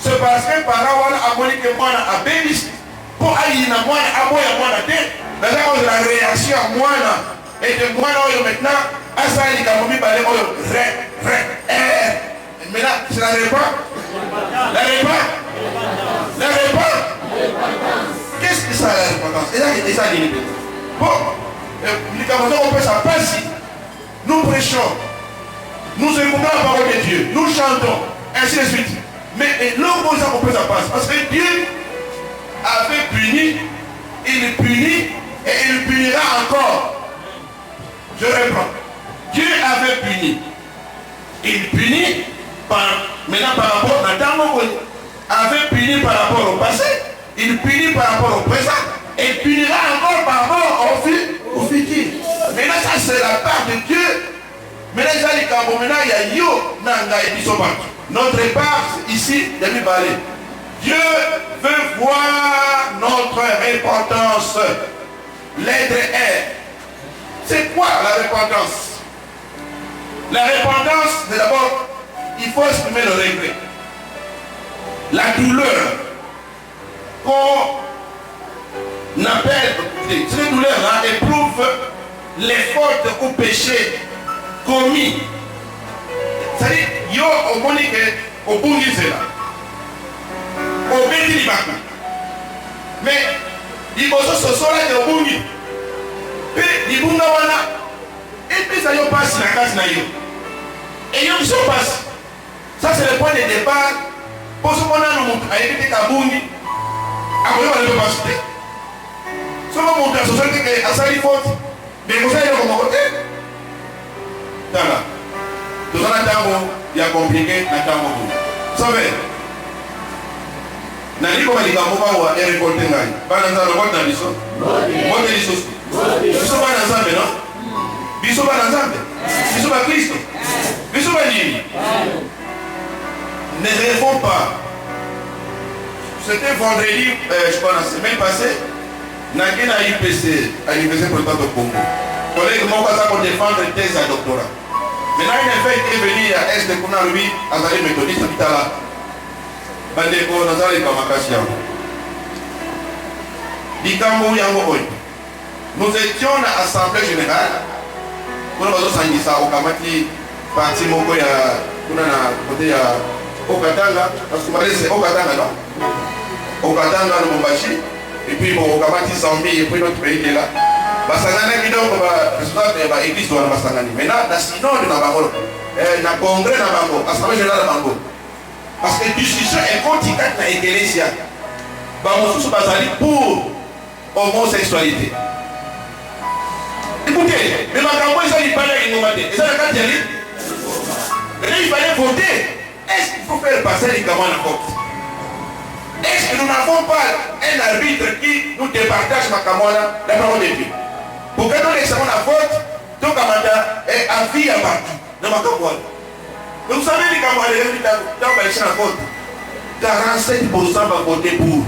C'est parce que par là, on a que moi a béni pour aller dans moi, à moi, à moi, Dans la réaction à moi, et de moi, maintenant, à ça, il y a un mais là, c'est la réponse. La réponse. La réponse. Qu'est-ce que ça, la réponse? Et ça, il bon, on peut ça passer. Nous prêchons. Nous écoutons la parole de Dieu. Nous chantons. Ainsi de suite. Mais l'homme, on peut ça passe. Parce que Dieu avait puni. Il punit. Et il punira encore. Je reprends. Dieu avait puni. Il punit maintenant par rapport à Nathan avait puni par rapport au passé. Il punit par rapport au présent. Et il punira encore par rapport au futur. Maintenant, ça c'est la part de Dieu. Maintenant, il y a yo nanga et bisobato. Notre part ici, Dieu veut voir notre repentance. Lettre R. C'est quoi la repentance? La repentance, c'est d'abord, il faut exprimer le regret. La douleur qu'on appelle, cette douleur-là éprouve les fautes ou péchés commis. C'est-à-dire, yo au monique, au bungizela, au bétilibaka. Mais, il faut se soigner au bungi. Puis, il bunga wana. Et puis ça y passe la case na yo. Et yo se passe. Ça c'est le point de départ. Pour ce qu'on a nous montre, a été kabungi. Après on ne peut pas citer. Ce qu'on montre à société que à sali faute. Mais vous savez comment côté. Voilà. Tout ça na tango, il y a compliqué na tango. Vous savez. Nani ko malika moba wa récolter ngai. Bana nzalo ko na biso. Mote biso. Biso bana nzambe non? Biso bana nzambe. Biso ba Kristo. Biso ba nini? Ne rêvons pas. C'était vendredi, je crois la semaine passée, Nagui na IPC, à l'Université Protestante au Congo. Collègue mon casa pour défendre une thèse à doctorat. Maintenant il a fait venir à Est de Kunarubi, à Zali méthodiste à Vitala. Bandeko Nazari Kamakashia. Dikambo Yango Oy. Nous étions à l'Assemblée Générale. Nous avons ça au Kamati, parti Mokoya, Kunana, côté à Okatanga, parce que c'est Okatanga, non? Okatanga, le Mombashi, et puis au Kamati Zambi, et puis notre pays qui est là. Basangana qui donc va résultat de l'église de Basangani. Maintenant, dans synode de Nabango, dans le congrès de Nabango, l'Assemblée Générale de Nabango. Parce que la discussion est continue dans l'église. Nous sommes pour l'homosexualité. Écoutez, mais ma campagne, ça n'est pas là, il nous m'a dit. Et ça, il fallait voter. Est-ce qu'il faut faire passer les gamins à la porte? Est-ce que nous n'avons pas un arbitre qui nous départage ma camarade la parole de Dieu? Pour que nous laissions la faute, ton camarade est à vie à partout dans ma camarade. Vous savez, les camarades, dans la faute, 47% vont voter pour.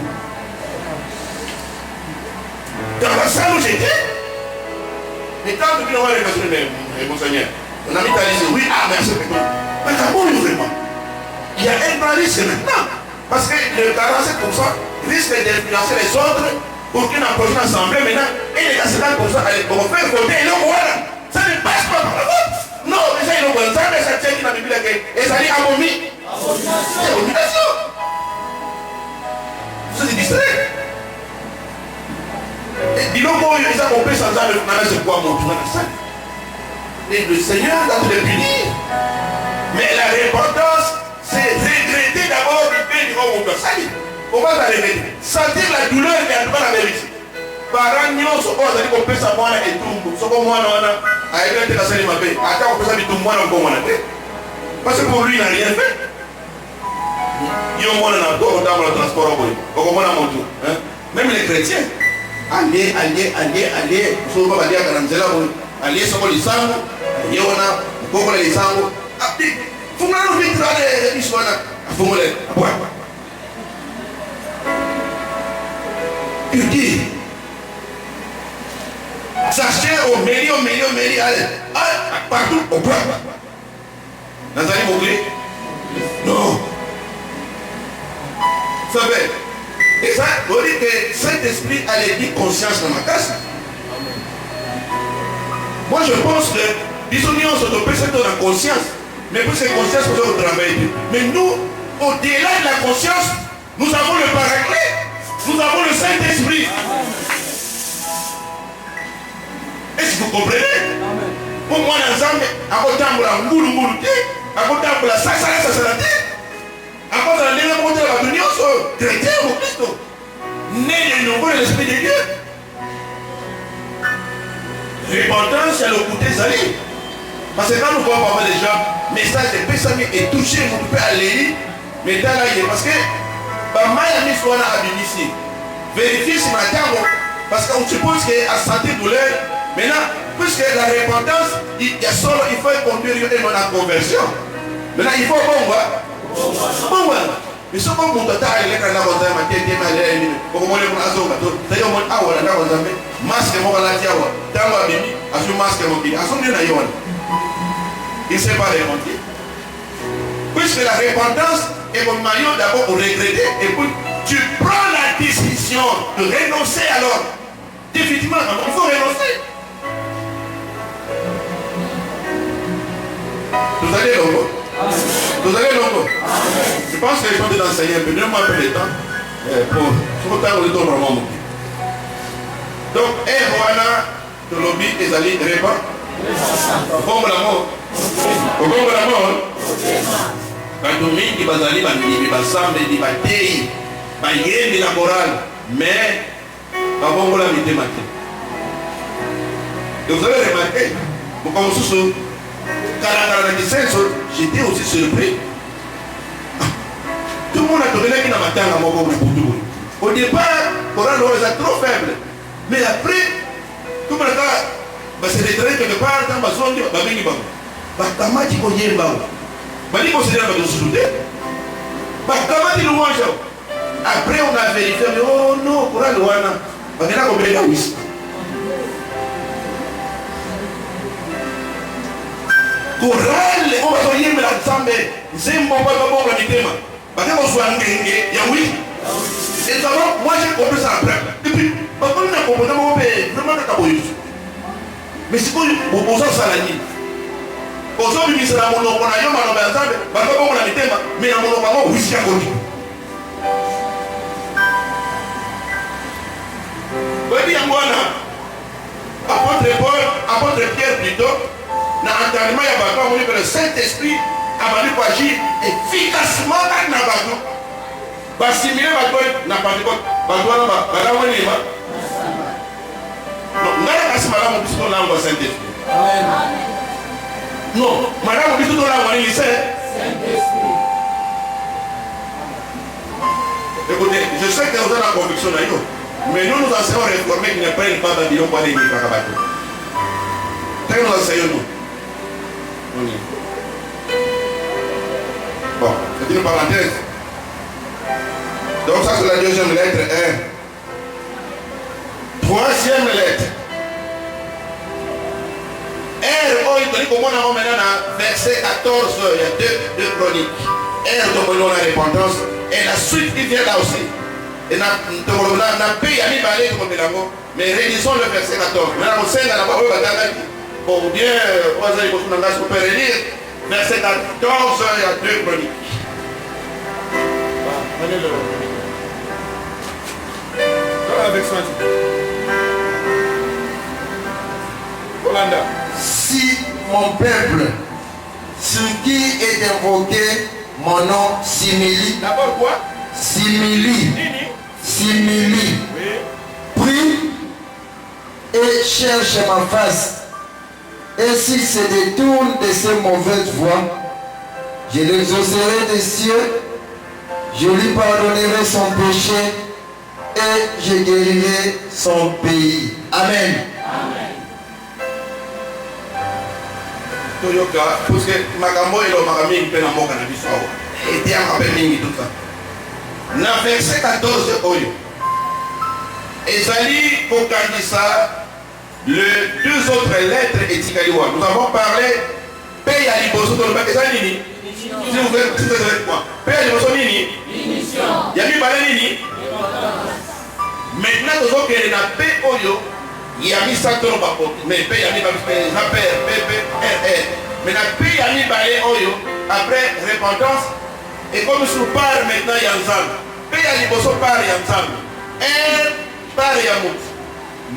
Dans la salle où j'étais, mais quand nous avons les monseigneurs, on a mis à dire oui, ah, merci, mais comment vraiment? Il y a un grand risque maintenant. Parce que le 47% risque d'influencer les autres pour qu'une prochaine assemblée maintenant, et les 50% vont faire voter et non voilà. Ça ne passe pas par la vote. Non, mais ça, ils n'ont pas ça, mais ça tient qui n'a Bible et ça dit abomi. C'est abomination. Ça c'est distrait. Et dis-donc, ils ont compris sans ça, c'est quoi mon tour dans ça. Et le Seigneur a tout punir. Mais la repentance, c'est regretter d'abord le bien du monde. Comment ça regretter? Sentir la douleur et en tout cas la vérité. Parents, nous sommes allés compter sa moine et tout. Ce qu'on a, a regretté la salle de ma paix. Attends, on peut s'habiller tout le monde en bon. Parce que pour lui, il n'a rien fait. Il y a un monde dans le transport. Même les chrétiens. Allez, vous pouvez aller à Kananzela, allez sur les sangs, il y a un peu les sangs. Vous m'avez vu traiter les soins à Fumole. Il dit, sachez au million, allez, partout au point. Nazari Moglé? Non. Vous savez, et ça, vous dites que Saint-Esprit a les dit conscience dans ma casse. Moi je pense que ils ont mis en la conscience. Mais pour cette conscience, nous devons travailler. Mais nous, au-delà de la conscience, nous avons le Paraclet. Nous avons le Saint-Esprit. Est-ce que vous comprenez? Pour moi, l'ensemble, à côté de la moulou-moulou, à côté de la sasalate, à côté de la l'union, chrétien ou Christ, né de nouveau de l'Esprit de Dieu. Repentance, c'est le côté salé. Parce que quand nous voyons parfois des gens, message de Pessami est touché, on peut aller, mais dans la parce que, Miami soit là à ici. Vérifiez ce matin, parce qu'on suppose qu'à santé douleur, maintenant, puisque la repentance, il y a solo, il faut conduire une conversion. Maintenant, il faut bon, mais ce qu'on monte à la lettre, on a ma tête, on a masque, on a il ne s'est pas remonté. Puisque la repentance est mon maillot d'abord pour regretter et puis tu prends la décision de renoncer alors. Définitivement, il faut renoncer. Vous allez longo. Vous allez longo. Je pense que les gens de l'enseigner un peu, donne-moi un peu de temps pour le temps vraiment. Donc, voilà, le lobby est allé répandre. Comme l'amour. Comme l'amour. Quand mingi bazali bandimi basambe di batei bayembi la morale mais babongo la mitema te. Vous avez remarqué, quand on se j'étais aussi surpris. Tout le monde a donné qui n'a pas tant à mon au départ, Coran est trop faible, mais après tout le monde a se retraité quelque part dans ma zone de Babini Babo. Bakamati Koyemba. Bali considère que nous sommes Bakamati Louange. Après on a vérifié, mais oh non, Coran Louana. Bagana Kobeya Wis. Coran, on va soigner la Sambe. Zembo Babo la Mitema. Bagana Soangé, Yaoui. Et d'abord, moi j'ai compris ça après. Et puis, Bagana n'a pas compris vraiment de Kaboyus. Mais c'est quoi, vous posez ça la nuit. Aujourd'hui, c'est la monopole, mais la monopole, oui, c'est à côté. Oui, apôtre Paul, apôtre Pierre plutôt, dans l'enterrement, il y a que le Saint-Esprit a valu pour agir efficacement dans la bateau. Assimiler la bateau, n'a pas de quoi. Non, madame, on dit que l'on Saint-Esprit. Non, madame, on dit que l'on a Saint-Esprit. Écoutez, je sais que vous avez la conviction d'ailleurs, mais nous enseignons réformés qui ne prennent pas Babylone pour aller à bateau. Qu'est-ce que nous enseignons nous? Bon, c'est une parenthèse. Donc ça c'est la deuxième lettre, 1. Troisième lettre. Comme on a maintenant verset 14, il y a deux chroniques. Donc on a la repentance. Et la suite qui vient là aussi. Et on a payé à mi-balé comme Mélango. Mais réalisons le verset 14. Maintenant on sait dans la parole de bon bien, on peut relire. Verset 14, il y a deux chroniques. Avec ça. Si mon peuple, ce qui est invoqué, mon nom s'humilie. D'abord quoi? S'humilie. Prie et cherche ma face. Et s'il se détourne de ces mauvaises voies, je l'exaucerai des cieux, je lui pardonnerai son péché et je guérirai son pays. Amen. Parce que Magambo et le Magami ils prennent un mot cannabis. Et il y a un peu tout ça. Dans verset 14, Ezali pour ça, les deux autres lettres et Tikaliwa. Nous avons parlé paye à l'imposo de l'Obakazani. Si vous voulez, c'est quoi? Paye à l'imposo Nini. Yami Balanini. Maintenant, nous avons que la paix Oyo, il y a mis ça dans le rapport. Mais il y a mis mais la paix, il y a mis après repentance. Et comme je parle maintenant, il y a un zam. Paix, il y a mis par il y a un zam. Par il y a un.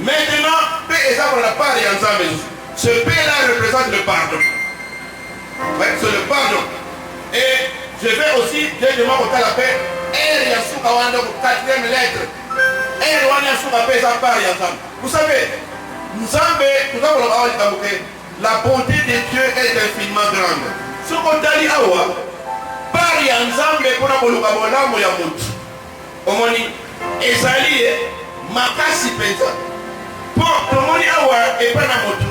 Maintenant, paix, et ça, on a par il y a un zam. Ce paix-là représente le pardon. Ouais, c'est le pardon. Et je vais aussi, Dieu demande au la paix. Et il y a sous quatrième lettre. Et il y a sous la paix, ça par il y a un zam. Vous savez, la bonté de Dieu est infiniment grande. Ce qu'on a dit, par il y a un zam, mais pour la bonne ya mutu. Omoni, ezali, makasi penza. Pour omoni awa, et pas na mutu.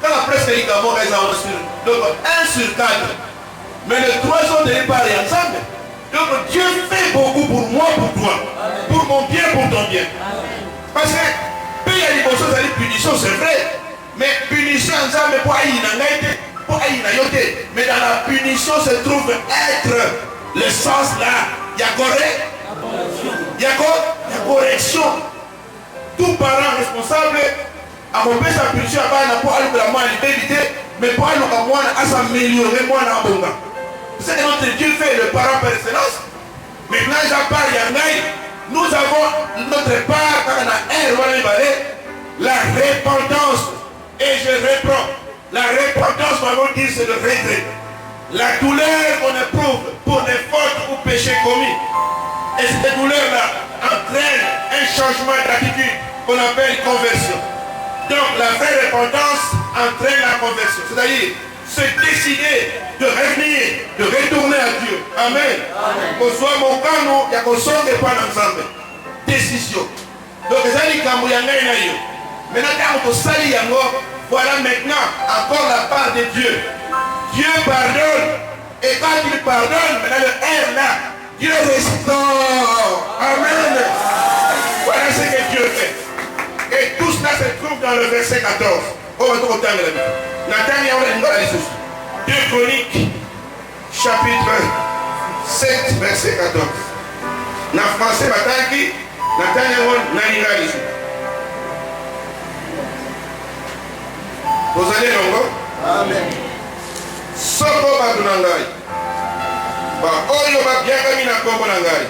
Quand la presse est ligament, elle a reçu. Donc, 1 sur 4. Mais les 3 sont donnés par les ensemble. Donc, Dieu fait beaucoup pour moi, pour toi. Pour mon bien, pour ton bien. Parce que, payer les choses, c'est une punition, c'est vrai. Mais punition ensemble, pour aïe, mais dans la punition se trouve être le sens là. Il y a correction. Tout parent responsable a repris sa punition à bas pour aller de la moelle d'éviter, mais pour aller à s'améliorer moi dans le monde. C'est notre Dieu fait le parent par excellence. Maintenant, nous avons notre part quand on a la repentance. Et je reprends. La repentance, nous dire, c'est le regret. La douleur qu'on éprouve pour des fautes ou péchés commis. Et cette douleur-là entraîne un changement d'attitude qu'on appelle conversion. Donc la vraie repentance entraîne la conversion. C'est-à-dire se décider de revenir, de retourner à Dieu. Amen. Qu'on soit mon canon, il y a qu'on sorte des points ensemble. Décision. Donc les amis, quand vous y avez maintenant, quand vous allez voilà maintenant encore la part de Dieu. Dieu pardonne. Et quand il pardonne, maintenant le R là, Dieu restaure. Amen. Voilà ce que Dieu fait. Et tout cela se trouve dans le verset 14. On va tout autant de la vie. 2 Chroniques, chapitre 7, verset 14. Dans le français, vous allez longo? Amen. Soko badunangai. Ba oyo ba bianga mina kombo nangai.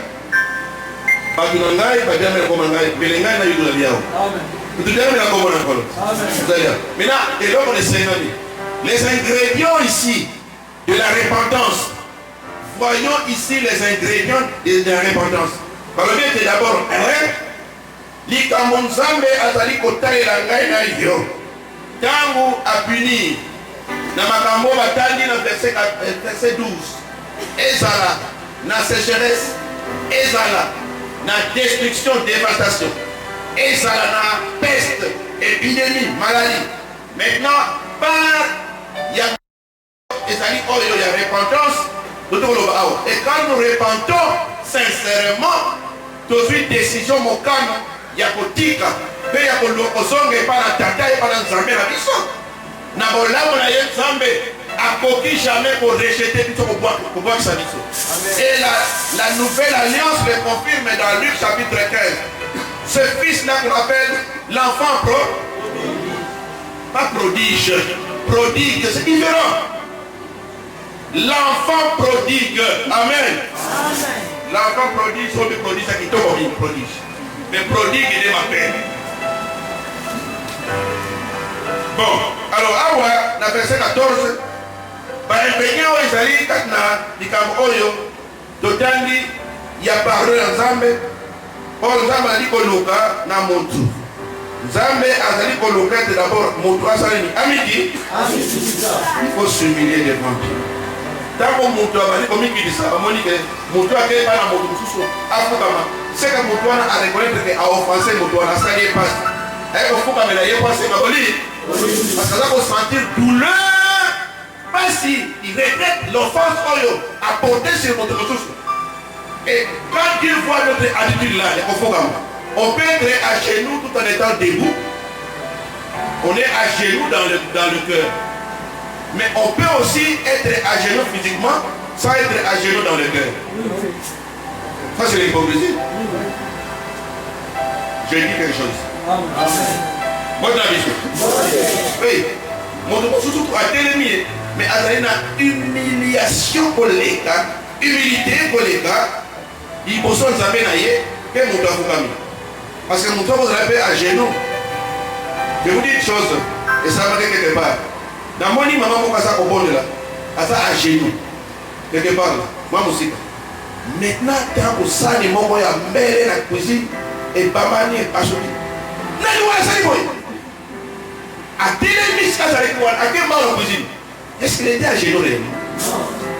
Badunangai ba bianga mina kombo nangai. Belengai na yudu liao. Amen. Vous devez la kombo nangai. Amen. Maintenant, et donc on essaie les ingrédients ici de la repentance. Voyons ici les ingrédients de la repentance. Par le bien d'abord, likamonzambe azali kotale la ngai na yo. Tango a puni na makambo batandi na verset 12. Ezala na sécheresse, ezala na destruction, dévastation, ezala na peste, épidémie, maladie. Maintenant, par ya ezali oyo ya repentance, et quand nous repentons sincèrement, toute une décision mokano ya kotika. Il y a des pas la tata et pas la nzambe na biso. Na bolamo na ye nzambe akoki jamais pour rejeter biso pour boire sa biso. Et la nouvelle alliance le confirme dans Luc chapitre 15. Ce fils-là qu'on appelle l'enfant pas prodige, prodigue, c'est différent. L'enfant prodigue, amen. L'enfant prodigue, c'est le prodige, c'est qui tombe prodige. Mais prodigue, il est ma peine. Bon, alors, awa, na verset 14, ba empenyo ezali na likambo oyo, totandi ya parole ya Nzambe, Paul Nzambe ali koluka na muntu. Nzambe azali koluka d'abord muntu asalini. Amiki? Il faut s'humilier devant Dieu. Tango muntu abali komikidisa, bamoni ke muntu akei bana muntu mususu afukama. C'est que muntu wana a reconnaître que a offensé muntu wana asali passe. Et au fond, il y a passé ma folie. Parce que là, vous sentir douleur. Pas si il regrette l'offense apportée sur notre ressource. Et quand il voit notre attitude là, on peut être à genoux tout en étant debout. On est à genoux dans le cœur. Mais on peut aussi être à genoux physiquement sans être à genoux dans le cœur. Ça, c'est l'hypocrisie. Je dis quelque chose. Oui. Mon surtout à télémier. Mais à une humiliation pour l'État, humilité pour l'État, il faut s'en savoir que mon doigt vous camille. Parce que mon doigt vous avez à genoux. Je vous dis une chose, et ça va quelque part. Dans mon lit, maman, vous passez à là, à genoux. Quelque part là, moi aussi. Maintenant, quand vous savez, mon boy a mêlé la cuisine, et pas manier, pas choqué. N'a-t-il pas ça, boy? À télémis, quand ça avec moi, à quel moment la cuisine? Est-ce qu'il était à genoux réellement?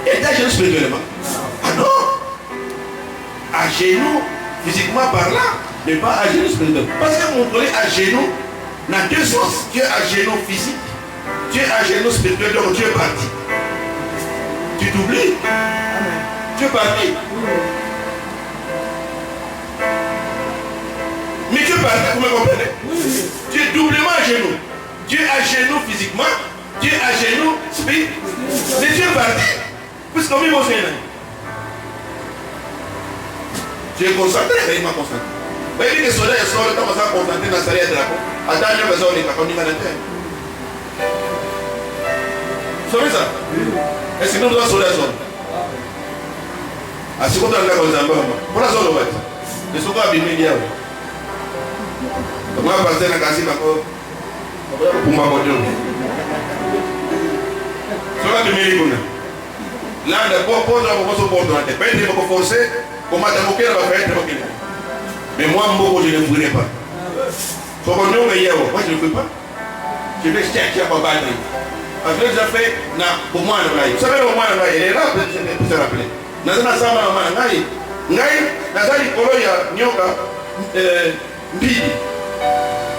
Il était à genoux spirituellement? Ah non! À genoux, physiquement parlant, mais pas à genoux spirituellement. Parce que mon collègue à genoux, dans deux sens. Tu es à genoux physique, tu es à genoux spirituel, donc tu es parti. Tu t'oublies? Tu es parti. Mais tu es parti, vous me comprenez? Tu es doublement à genoux. Tu es à genoux physiquement, tu es à genoux spirituellement. Mais tu es parti. Puisqu'on vit au Sénat. Tu es concentré, mais il m'a concentré. Vous voyez que les soldats sont le temps de se concentrer dans la salle de drapeau. Attends, je vais faire les caconis malades. Vous savez ça? Est-ce que nous devons soldats sont? À ce qu'on doit faire comme ça, pour la zone ouest. Les soldats ont bien mis. Donc, on va passer dans la case pour ma voiture. Soldats de Méricona. Là, d'abord, pour la promotion pour la tête. Pas être forcé, comme à Tamoké, on va faire être moqué. Mais moi, je ne voudrais pas. Moi, je ne veux pas. Je vais chercher à ma batterie. Parce que j'ai fait pour moi, vous savez, au moins, il est là, pour se rappeler. Dans un ensemble, il y a Nyoka, Bidi.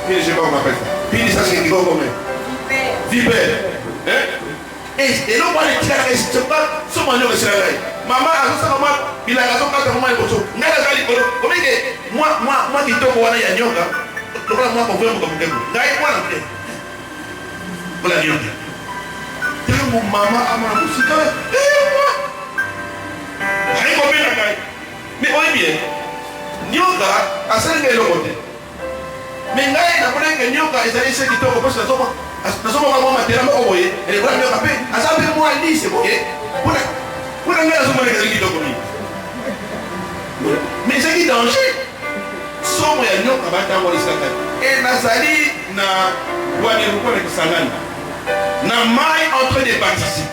Je ne sais pas comment on appelle ça. Bidi, ça c'est comment? Vipère. Et non, moi, je ne sais pas, ce que je sais pas. Maman, il a raison quand maman est au moi qui te vois, il y a Nyoka. Moi, je vais vous dire. Voilà, Nyoka. Mon maman a ma musique. Mais oui bien, Nyoka a celle de l'autre. Mais là, il a parlé que Nyoka est allé ceux qui t'ont parce que nous sommes vraiment matériellement envoyés. Et les bras de Nyoka, à ça, moi, lui, c'est bon. Pour la mère, qui t'ont commis. Mais c'est qui danger? Somme ya Nyoka bata mo lisaka. Et Nazali na wani ruko na kisangani. Na mai en train de baptiser.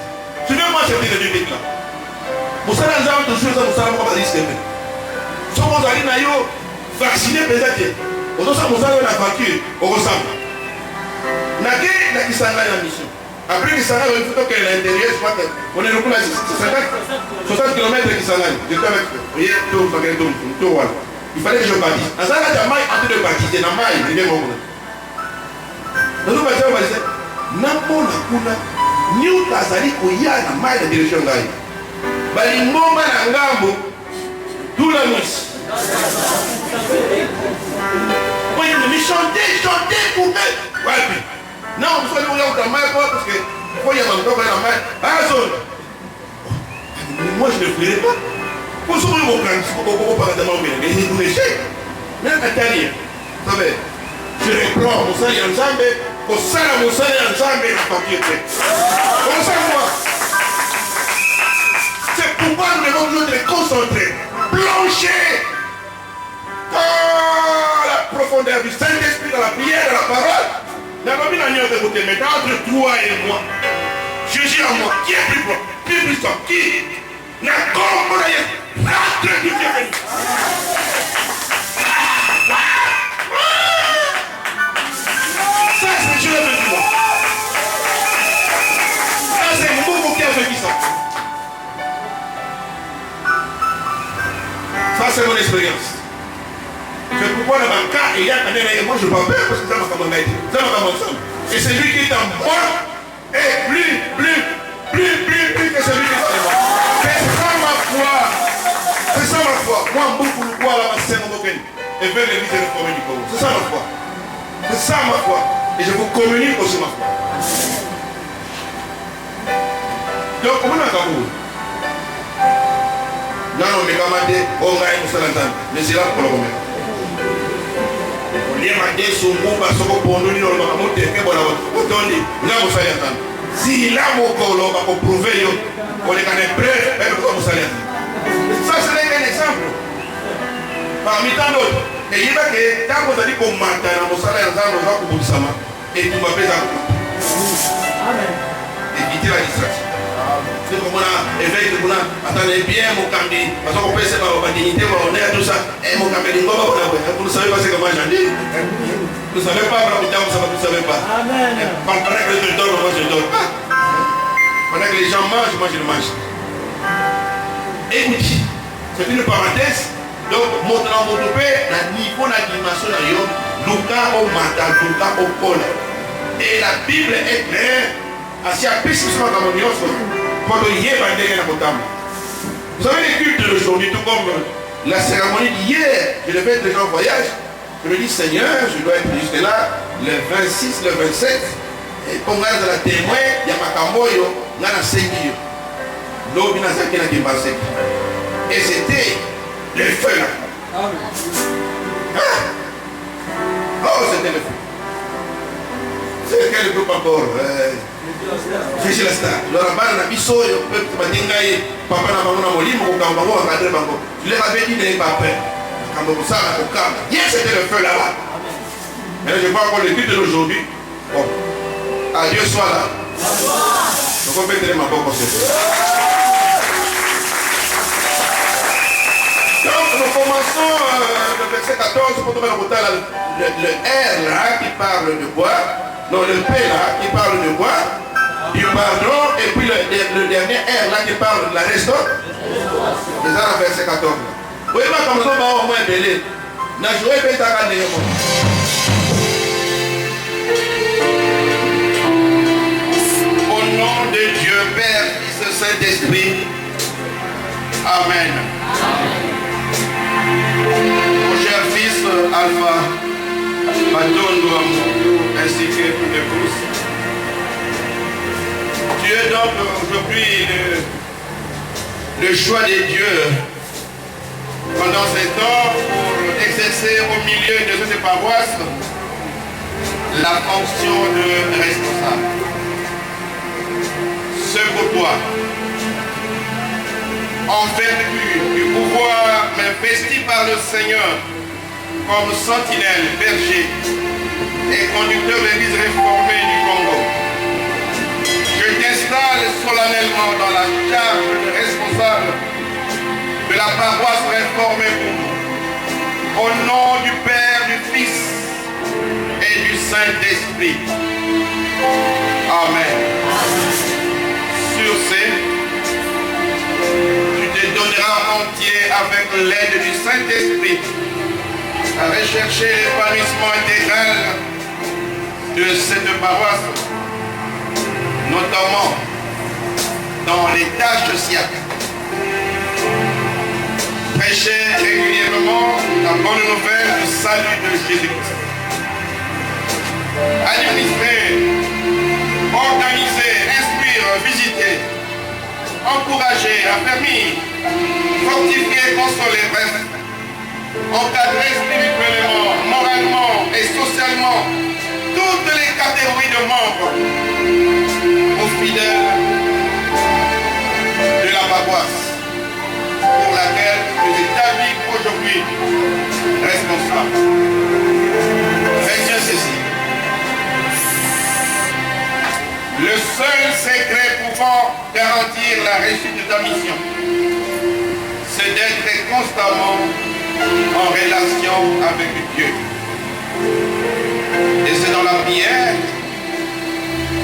Tu veux moi cette biblique là. Mosala nzambe toujours ça mosala ko ba risque. Somo zali na yo vacciner peut-être. Ozosa mosala na vacune, okosamba. Na ke na kisangani na mission. Après Kisangani, il faut qu'à l'intérieur, je crois qu'on est le coup là, 60 km de Kisangani. J'étais avec tout. Il fallait que je baptise. En ça, il y a maille en train de baptiser. Dans maille, il est bon. Nous nous battons, on va dire, Nambo la kuna, New Tazali Koya, la maille de direction d'aïe. Balingomba na ngambo, tout la nuit. Oui, mais chanter pour eux. Ouais, non, vous allez regarder ta main parce que il y a dans la main. Ah, zone. Moi, je ne voulais pas. Pour ce que vous avez parlé de mon bien, mais vous l'échec. Même à Tania, vous savez, je reprends mon sang ensemble, pour ça, mon sang ensemble, la papier. Comme ça, moi. C'est pourquoi nous devons nous concentrer, plancher. La profondeur du Saint-Esprit dans la prière, dans la parole. Mais entre toi et moi, Jésus en moi, qui est plus fort, plus puissant, qui n'a qu'un ça c'est Dieu avec moi. Ça c'est mon qui a fait ça. Ça c'est mon expérience. C'est pourquoi dans ma cas, il y a un moi je ne parle pas parce que ça m'a commandé. Ça m'a commandé. Et celui qui est en moi est plus que celui qui est en moi. C'est ça ma foi. C'est ça ma foi. Moi, beaucoup de foi là, c'est mon boken. Et vers l'église de réformer du Congo. C'est ça ma foi. C'est ça ma foi. Et je vous communique aussi ma foi. Donc, comment on a fait? Non, mais comment on a fait? On a fait. Mais c'est là pour le remettre. les matés sont beaux parce qu'on peut nous dire que nous sommes autonome. Si là, on peut prouver qu'on est prêt, comme ça. Ça, c'est un exemple. Parmi tant d'autres. Et il y a que tant qu'on a dit qu'on matin, on s'en est en train de voir pour ça. Et tout va faire ça. Éviter la distraction. C'est comme on a éveillé, on a attendez bien mon cambi. Parce qu'on peut savoir ma dignité, on est à tout ça. Et mon cambi, vous ne savez pas ce que moi j'en dis. Vous ne savez pas, vous ne savez pas. Pendant que je dors, moi je dors. Pendant que les gens mangent, moi je le mange. Écoutez, c'est une parenthèse. Donc, maintenant, mon père, le niveau d'animation, Luka au matin, Luka au col. Et la Bible est claire. Asi apesisement dans mon yos, pour le hier, vous savez les cultes d'aujourd'hui, tout comme la cérémonie d'hier, je devais être déjà en voyage. Je me dis, Seigneur, je dois être jusque là, le 26, le 27, et pour moi, de la témoin, il y a ma camboyo, il y a 5 jours. L'eau, il y a 5 jours qui est passé. Et c'était le feu là. Oh, c'était le feu. C'est quel groupe encore? Jésus la star. Alors, la biso, papa n'a pas mon lit, mon cambo, je leur avais dit n'est pas prêt. Quand vous savez, au camp. Hier, c'était le feu là-bas. Mais je crois qu'on le culte d'aujourd'hui. Bon. Adieu soit là. Donc, on peut tenir ma bonne conception. Donc, nous commençons le verset 14 pour tomber le R là qui parle de boire. Non, le P là qui parle de boire, du pardon, et puis le dernier R là qui parle de la restaure. C'est ça le verset 14. Vous voyez pas comme ça, on va au moins belé. N'a joué pas ta gagné. Au nom de Dieu, Père, Fils, Saint-Esprit. Amen. Mon cher fils Alpha, Matondo ainsi que tous les tous. Tu es donc aujourd'hui le choix de Dieu pendant ces temps pour exercer au milieu de cette paroisse la fonction de responsable. C'est pour toi. En vertu du pouvoir investi par le Seigneur comme sentinelle, berger et conducteur de l'Église réformée du Congo, je t'installe solennellement dans la charge de responsable de la paroisse réformée pour nous, au nom du Père, du Fils et du Saint-Esprit. Amen. Sur ce, tu te donneras entier avec l'aide du Saint-Esprit à rechercher l'épanouissement intégral de cette paroisse, notamment dans les tâches sciatiques. Prêcher régulièrement la bonne nouvelle du salut de Jésus-Christ. Administrer, organiser, instruire, visiter, encourager, affermir, fortifier, consoler, bref, encadrer spirituellement, moralement et socialement toutes les catégories de membres aux fidèles de la paroisse pour laquelle nous établis aujourd'hui responsables. Retiens ceci. Le seul secret pouvant garantir la réussite de ta mission, c'est d'être constamment en relation avec Dieu. Et c'est dans la prière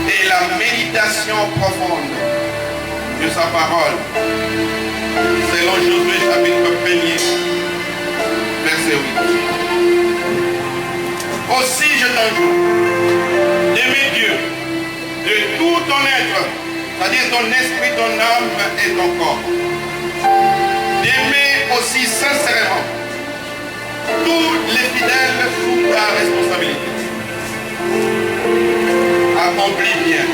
et la méditation profonde de sa parole, selon Josué chapitre 1er, verset 8. Aussi je t'enjoue d'aimer Dieu de tout ton être, c'est-à-dire ton esprit, ton âme et ton corps. D'aimer aussi sincèrement tous les fidèles sous ta responsabilité. Accomplis bien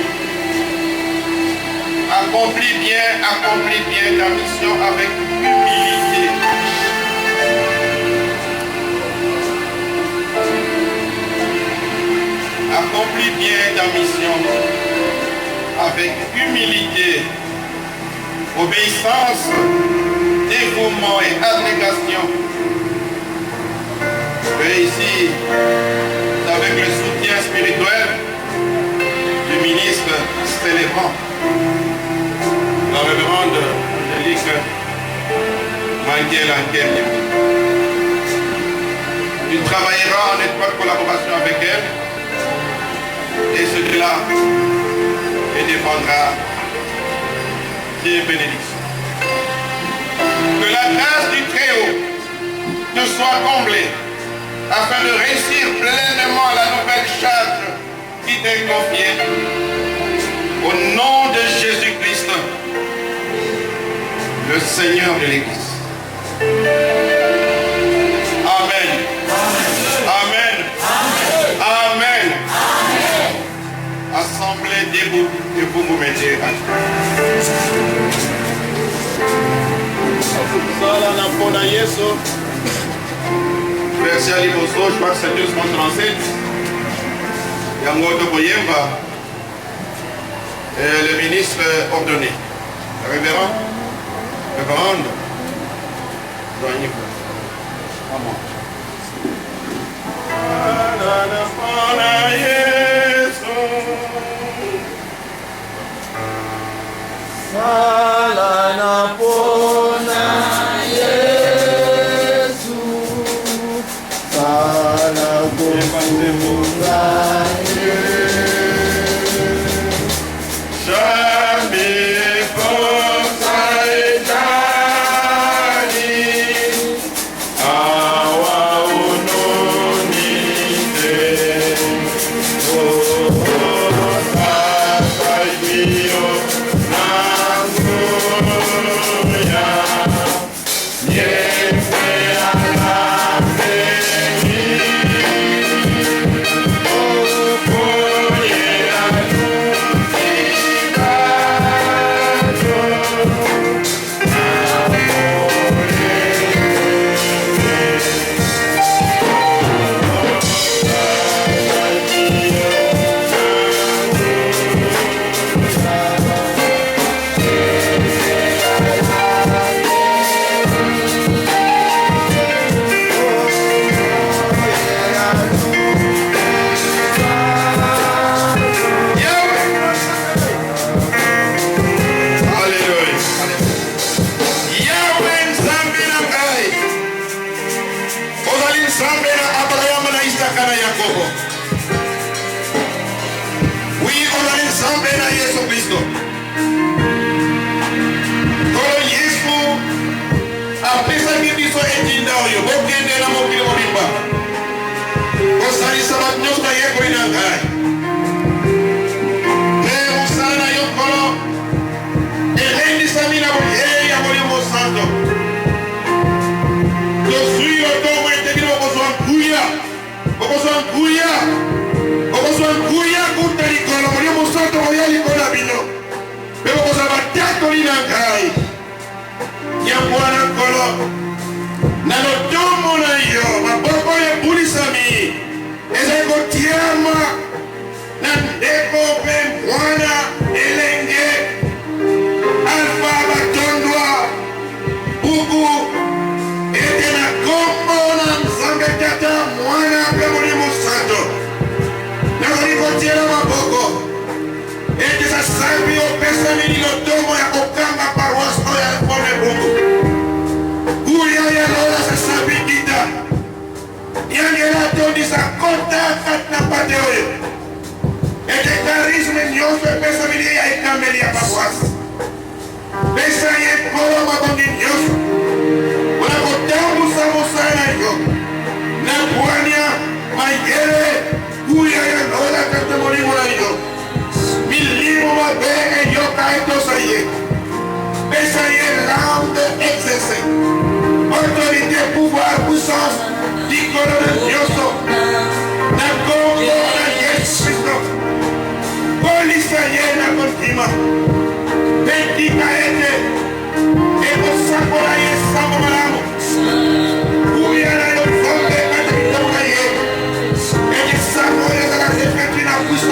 ta mission avec humilité. accomplis bien ta mission avec humilité, obéissance, dévouement et abnégation. Réussi avec le soutien spirituel du ministre célébrant, la révérende Angélique Manguel. Tu travailleras en étroite collaboration avec elle et celui-là et défendra des bénédictions. Que la grâce du Très-Haut te soit comblée afin de réussir pleinement la nouvelle charge qui t'est confiée. Au nom de Jésus-Christ, le Seigneur de l'Église. Amen. Amen. Amen. Assemblée debout et vous vous mettez à terre. Merci à l'Iboso, je crois que c'est 237. Yangoto Boyemba, le ministre ordonné. Révérend, révérende, doyen. Amen. Salana pona Yesu, Sala pona Jamais forçaitani, awa unonite, o sakai mio nanguya, niente alapeni, o koye autorité, pouvoir, puissance, l'icône de Dieu, na Congo, na Jésus Christ, police na kontima, beti kaete, eko sakola ye sambo malamu, kuya na yo fonde katakita mkaye, eki sakola ye zaka zefeti na puissance.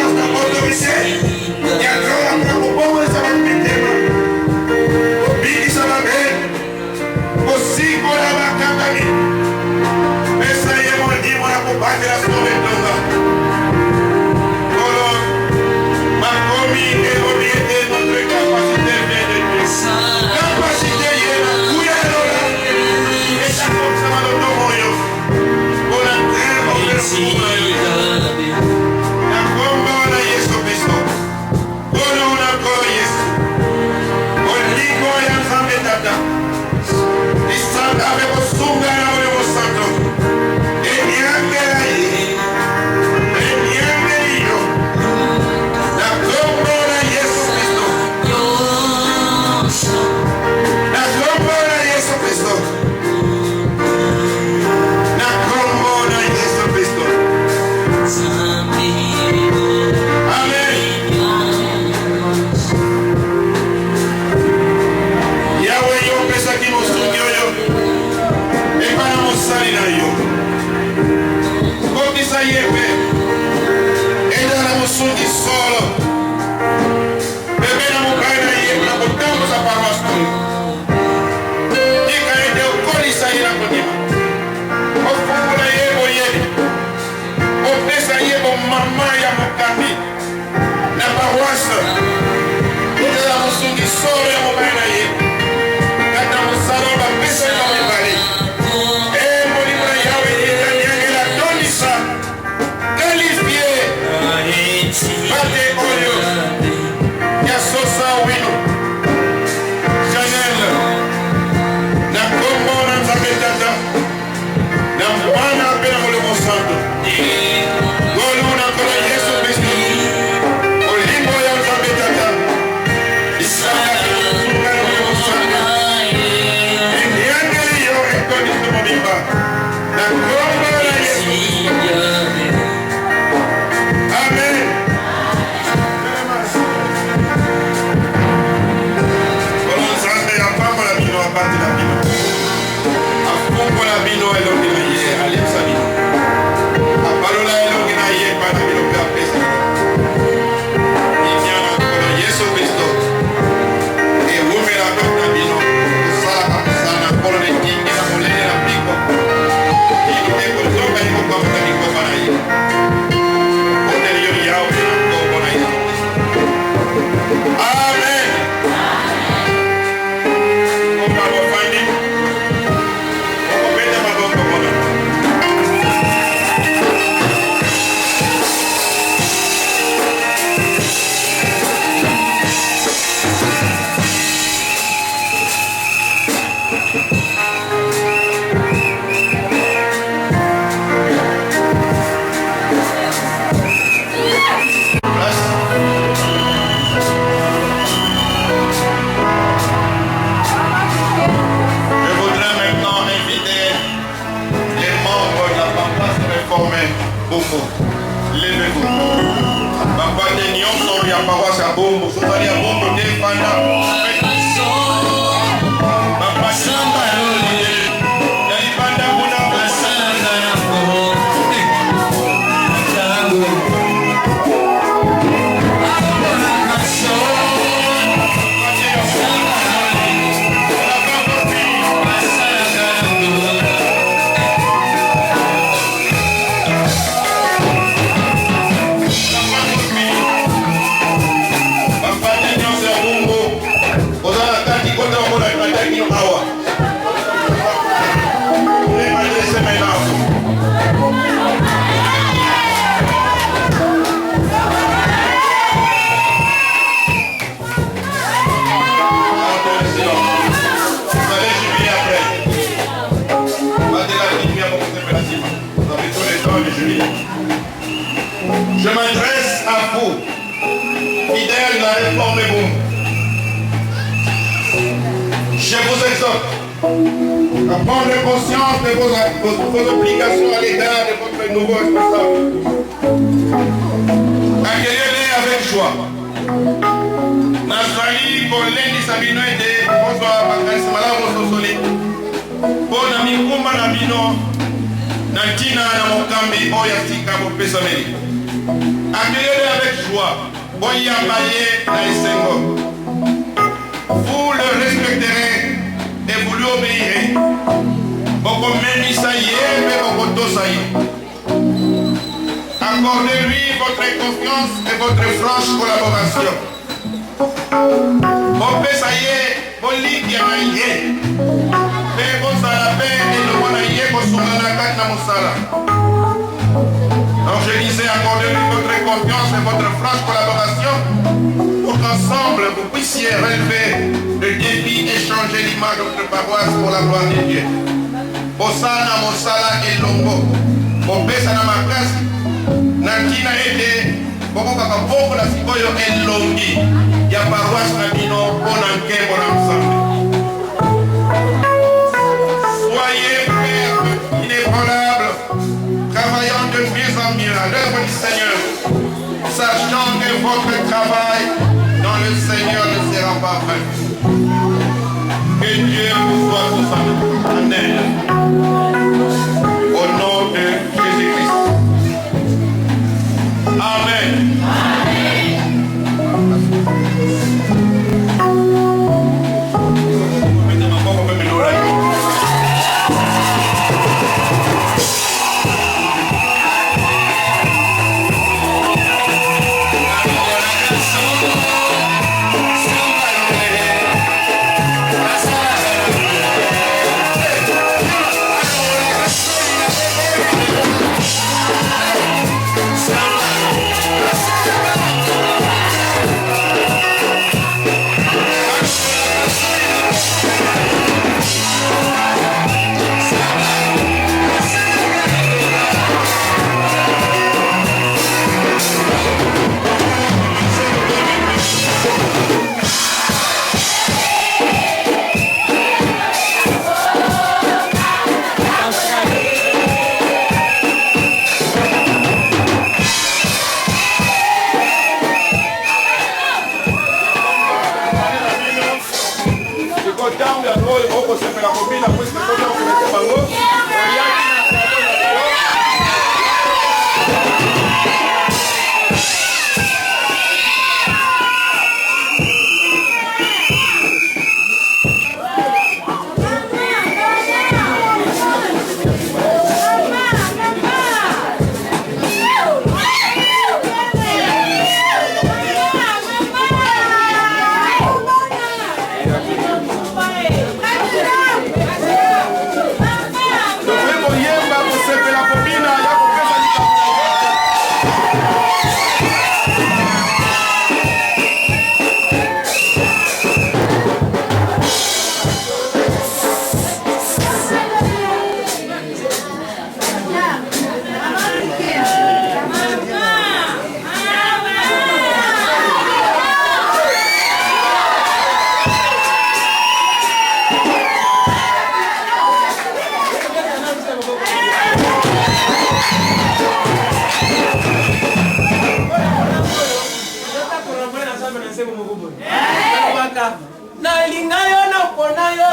Je m'adresse à vous, fidèles de la réforme Boum. Je vous exhorte à prendre conscience de vos obligations à l'égard de votre nouveau responsable. Accueillez-les avec joie. Nazali Kolendi Sabino et de François Bakari Malabo Sosoli. Pour Namikumba Nabino, Nantina Namokambi Oyastika Bopesameli. Accueillez-les avec joie. Boyamaye Naesengo. Vous le respecterez et vous lui obéirez. Boko Meni Saye, mais Boko Tosaye. Accordez-lui votre confiance et votre franche collaboration. Bopé Saye, Boliki Amaye. Mais bon Salapé et le Wanaye, Bosungana Katna Moussala. Donc je disais, accordez-lui votre confiance et votre franche collaboration pour qu'ensemble vous puissiez relever le défi et changer l'image de votre paroisse pour la gloire de Dieu. Bosana Mosala et Longo. Bopesa na makasi. Nantina ede. Boko kaka boko la sikoyo elongi. Ya paroisse na bino bonanke bonamsambe. Soyez fermes, inébranlables, travaillant de mieux en mieux à l'œuvre du Seigneur, sachant que votre travail dans le Seigneur ne sera pas vain. Que Dieu vous soit tous en aide. Au nom de Jésus-Christ. Amen. Hey! tangu ya roho okosepela kobina puisque kota okolete bango oyaki na salo na lelo. Na elingayo na ponayo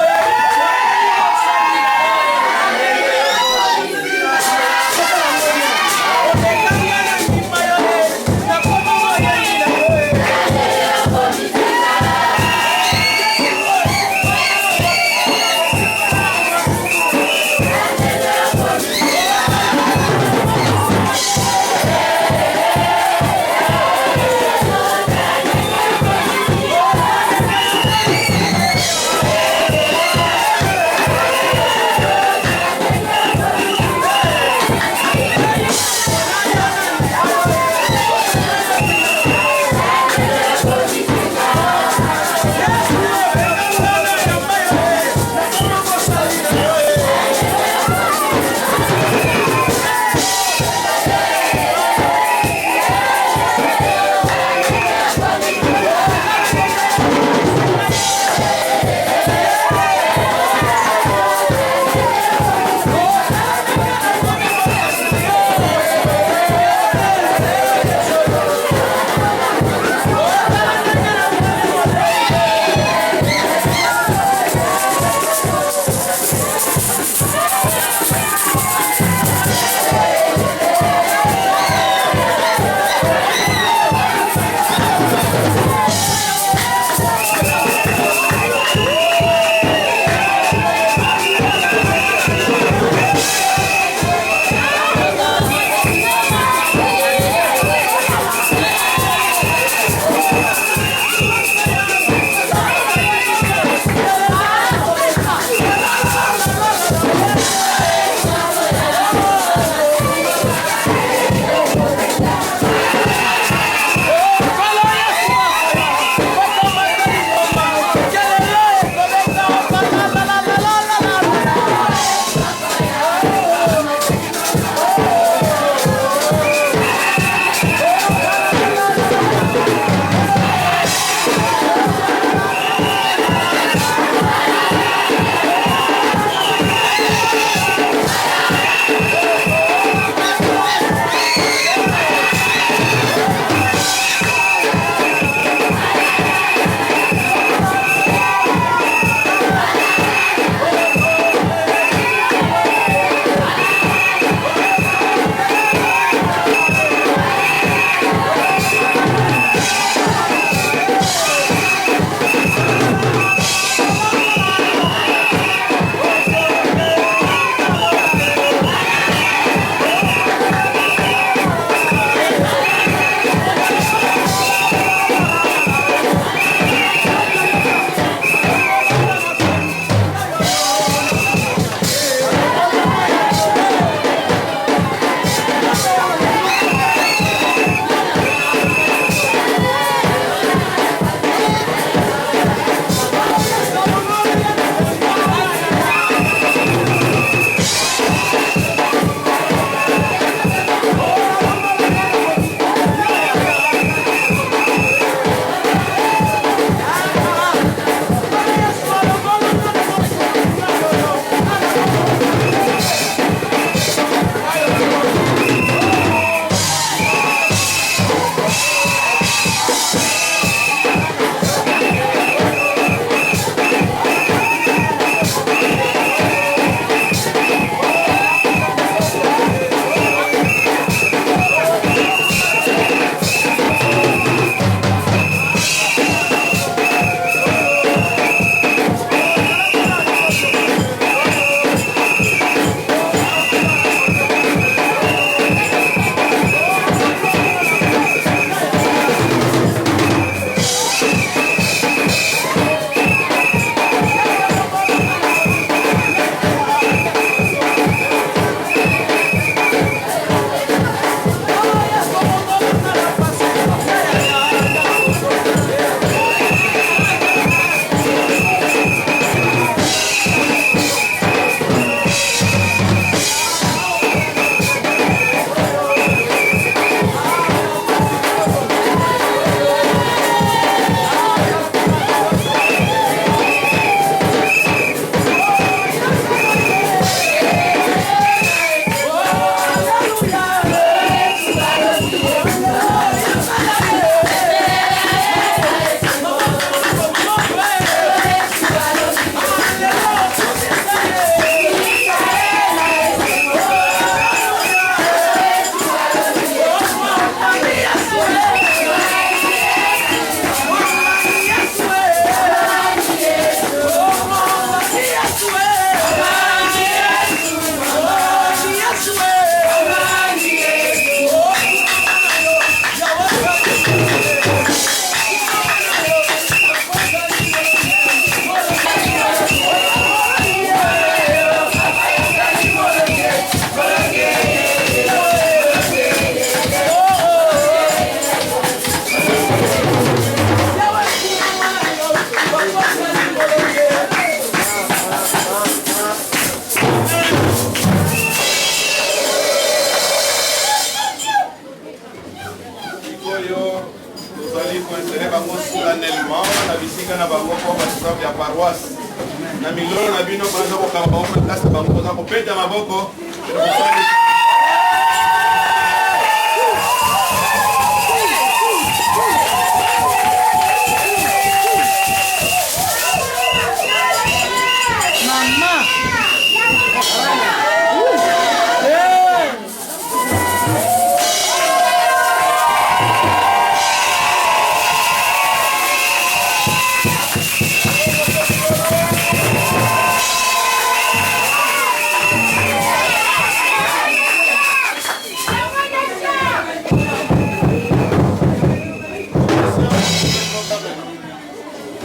na milolo na bino baza kokaba bango place na bango koza kopeta maboko.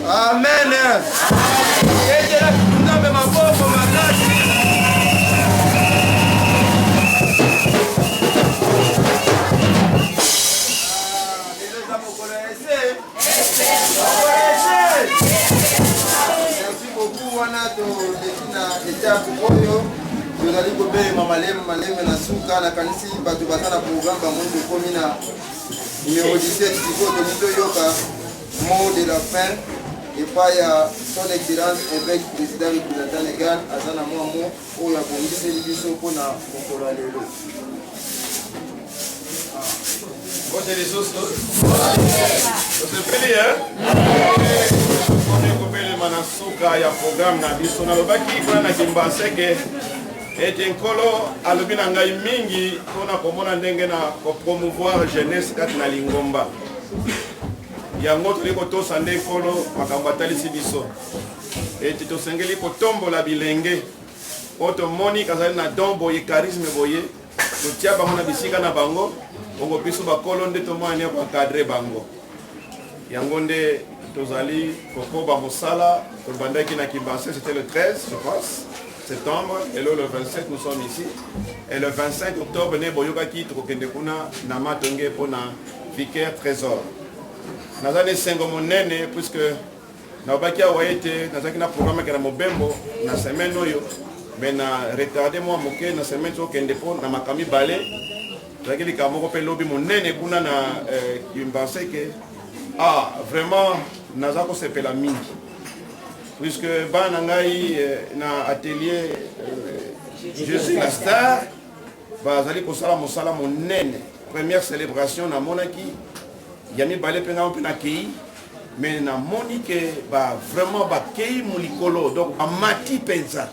Amen. Ejera kunambe maboko makati. Merci beaucoup wana to lekina etape oyo tozali kobema maleme na suka na kanisi bato baza na programme bango komi na numéro 17 sikoyo tolingi yoka mot de la fin et pas ya son excellence évêque président représentant légal aza na mwa mo oyo abongiseli biso mpona mokolo ya lelo. Ote lisusu osepeli komekopelema na suka ya programme na biso nalobaki kuna na kimbaseke ete nkolo alobi na ngai mingi mpona komona ndenge na kopromouvoir jeunesse kati na lingomba yango toli kotosa nde nkolo makambo atalisi biso ete tosengeli kotombola bilenge oyo tomoni kazali na don boye charisme boye totia bango na bisika na bango bongo biso bakolo nde tomoni koencadre bango yango nde tozali kokoba mosala tobandaki na Kimbanse, c'était le 13 je pense septembre et là le 27 nous sommes ici et le 25 octobre ne boyokaki tokokende kuna na matonge mpona vicaire trésor nazali sengo monene puisque nabaki awa ete nazalaki na programme eke na mobembo na semaine oyo mais na retardé mwa moke na semaine tokende mpo na makami bale tozalaki likambo moko mpe lobi monene kuna na Kimbanse ke vraiment naza kosepela mingi puisque bana ngai na atelier je suis la star bazali kosala mosala monene première célébration namonaki ya mibale mpe ngai mpe nakei mais namoni ke vraiment bakei molikolo donc bamati mpenza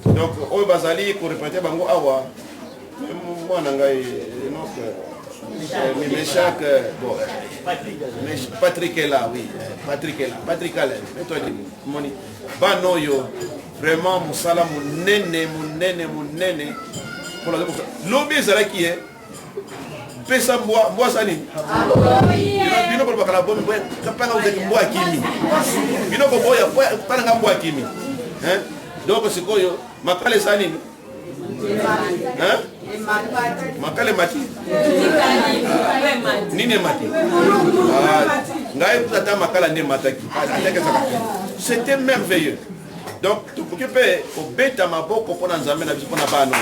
donc oyo bazali koreprésente bango awa mwana ngai Méchac, bon, Patrick est là, oui, Patrick est là, Patrick Allen, et toi dis moni, banoyo, vraiment musala munene, pour la lobby zala qui est, pesa bois sani, bino pour bakala bombe, kapanga uzeki bois kimi, bino ko boya, panga bois kimi, hein, donc c'est quoi yo, makale sani, hein? Makale mati nini mati ngai tata makala ne mataki c'était merveilleux donc tu peux au beta maboko pona nzambe na biso pona bano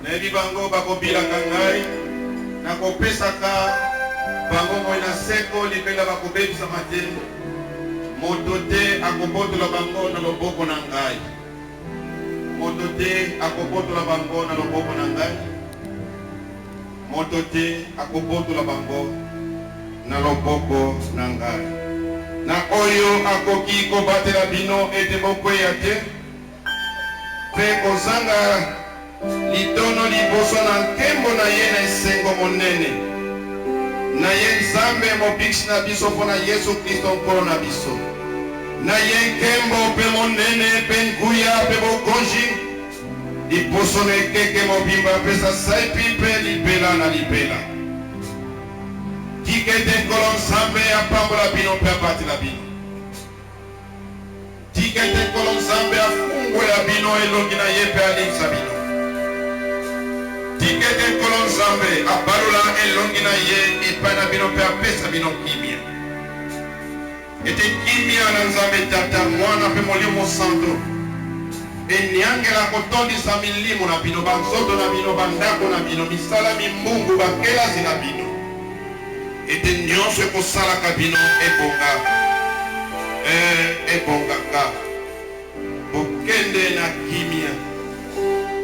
nayebi bango bakobilaka ngai nakopesaka bango moi na seko libela bakobebisama te moto te akobotola bango na loboko na ngai moto te akobotola bango na loboko na ngai moto te akobotola bango na loboko na ngai na oyo akoki kobatela bino ete bokweya te mpe kozanga litono liboso na nkembo na ye na esengo monene na ye nzambe mobikisi na biso mpo na yesu kristo nkolo na biso na ye nkembo mpe monene mpe nguya mpe bokonzi liboso na ekeke mobimba mpe sasaipi mpe libela na libela tika ete nkolo nzambe apambola bino mpe abatela bino tika ete nkolo nzambe afungwela bino elongi na ye mpe alingisa bino tika ete nkolo nzambe abalola elongi na ye epai na bino mpe apesa bino kimia ete kimia na nzambe tata mwana mpe molimo santo enyangela kotondisa milimo na bino banzoto na bino bandako na bino misala mimbungu bakelasi na bino ete nyonso ekosalaka bino ebongaka bokende na kimia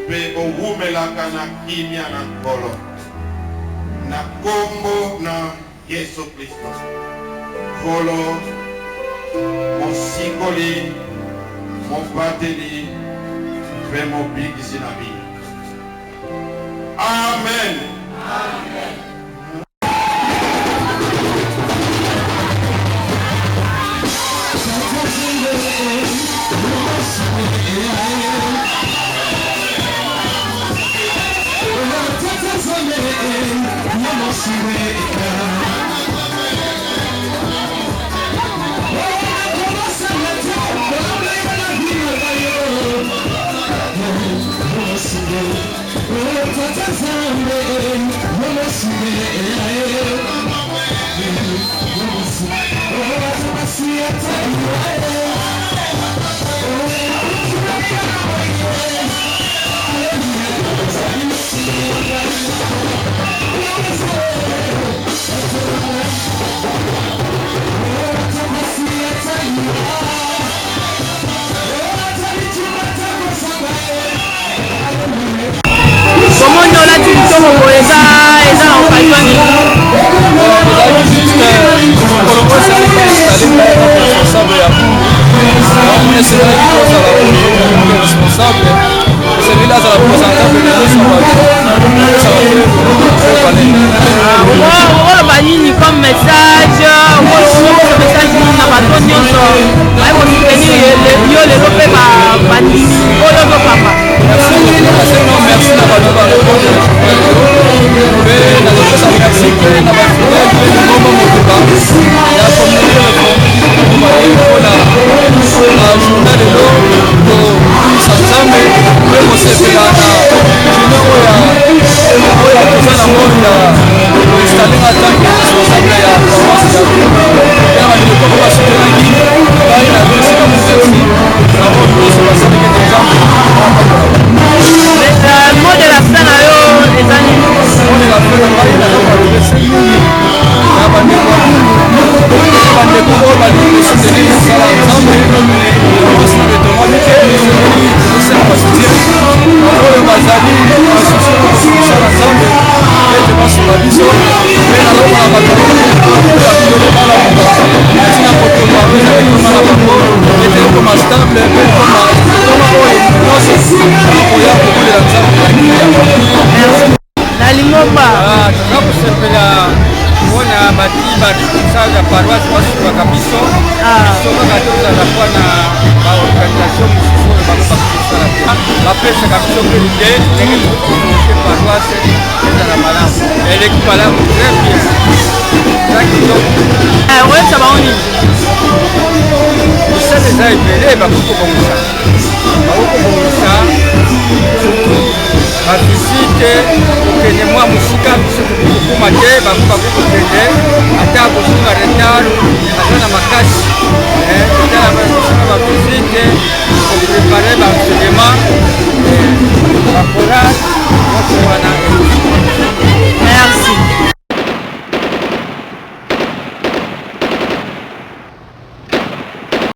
mpe bowumelaka na kimia na nkolo na kombo na yesu kristo nkolo mosikoli mobateli mpe mobikisi na bino amen, amen.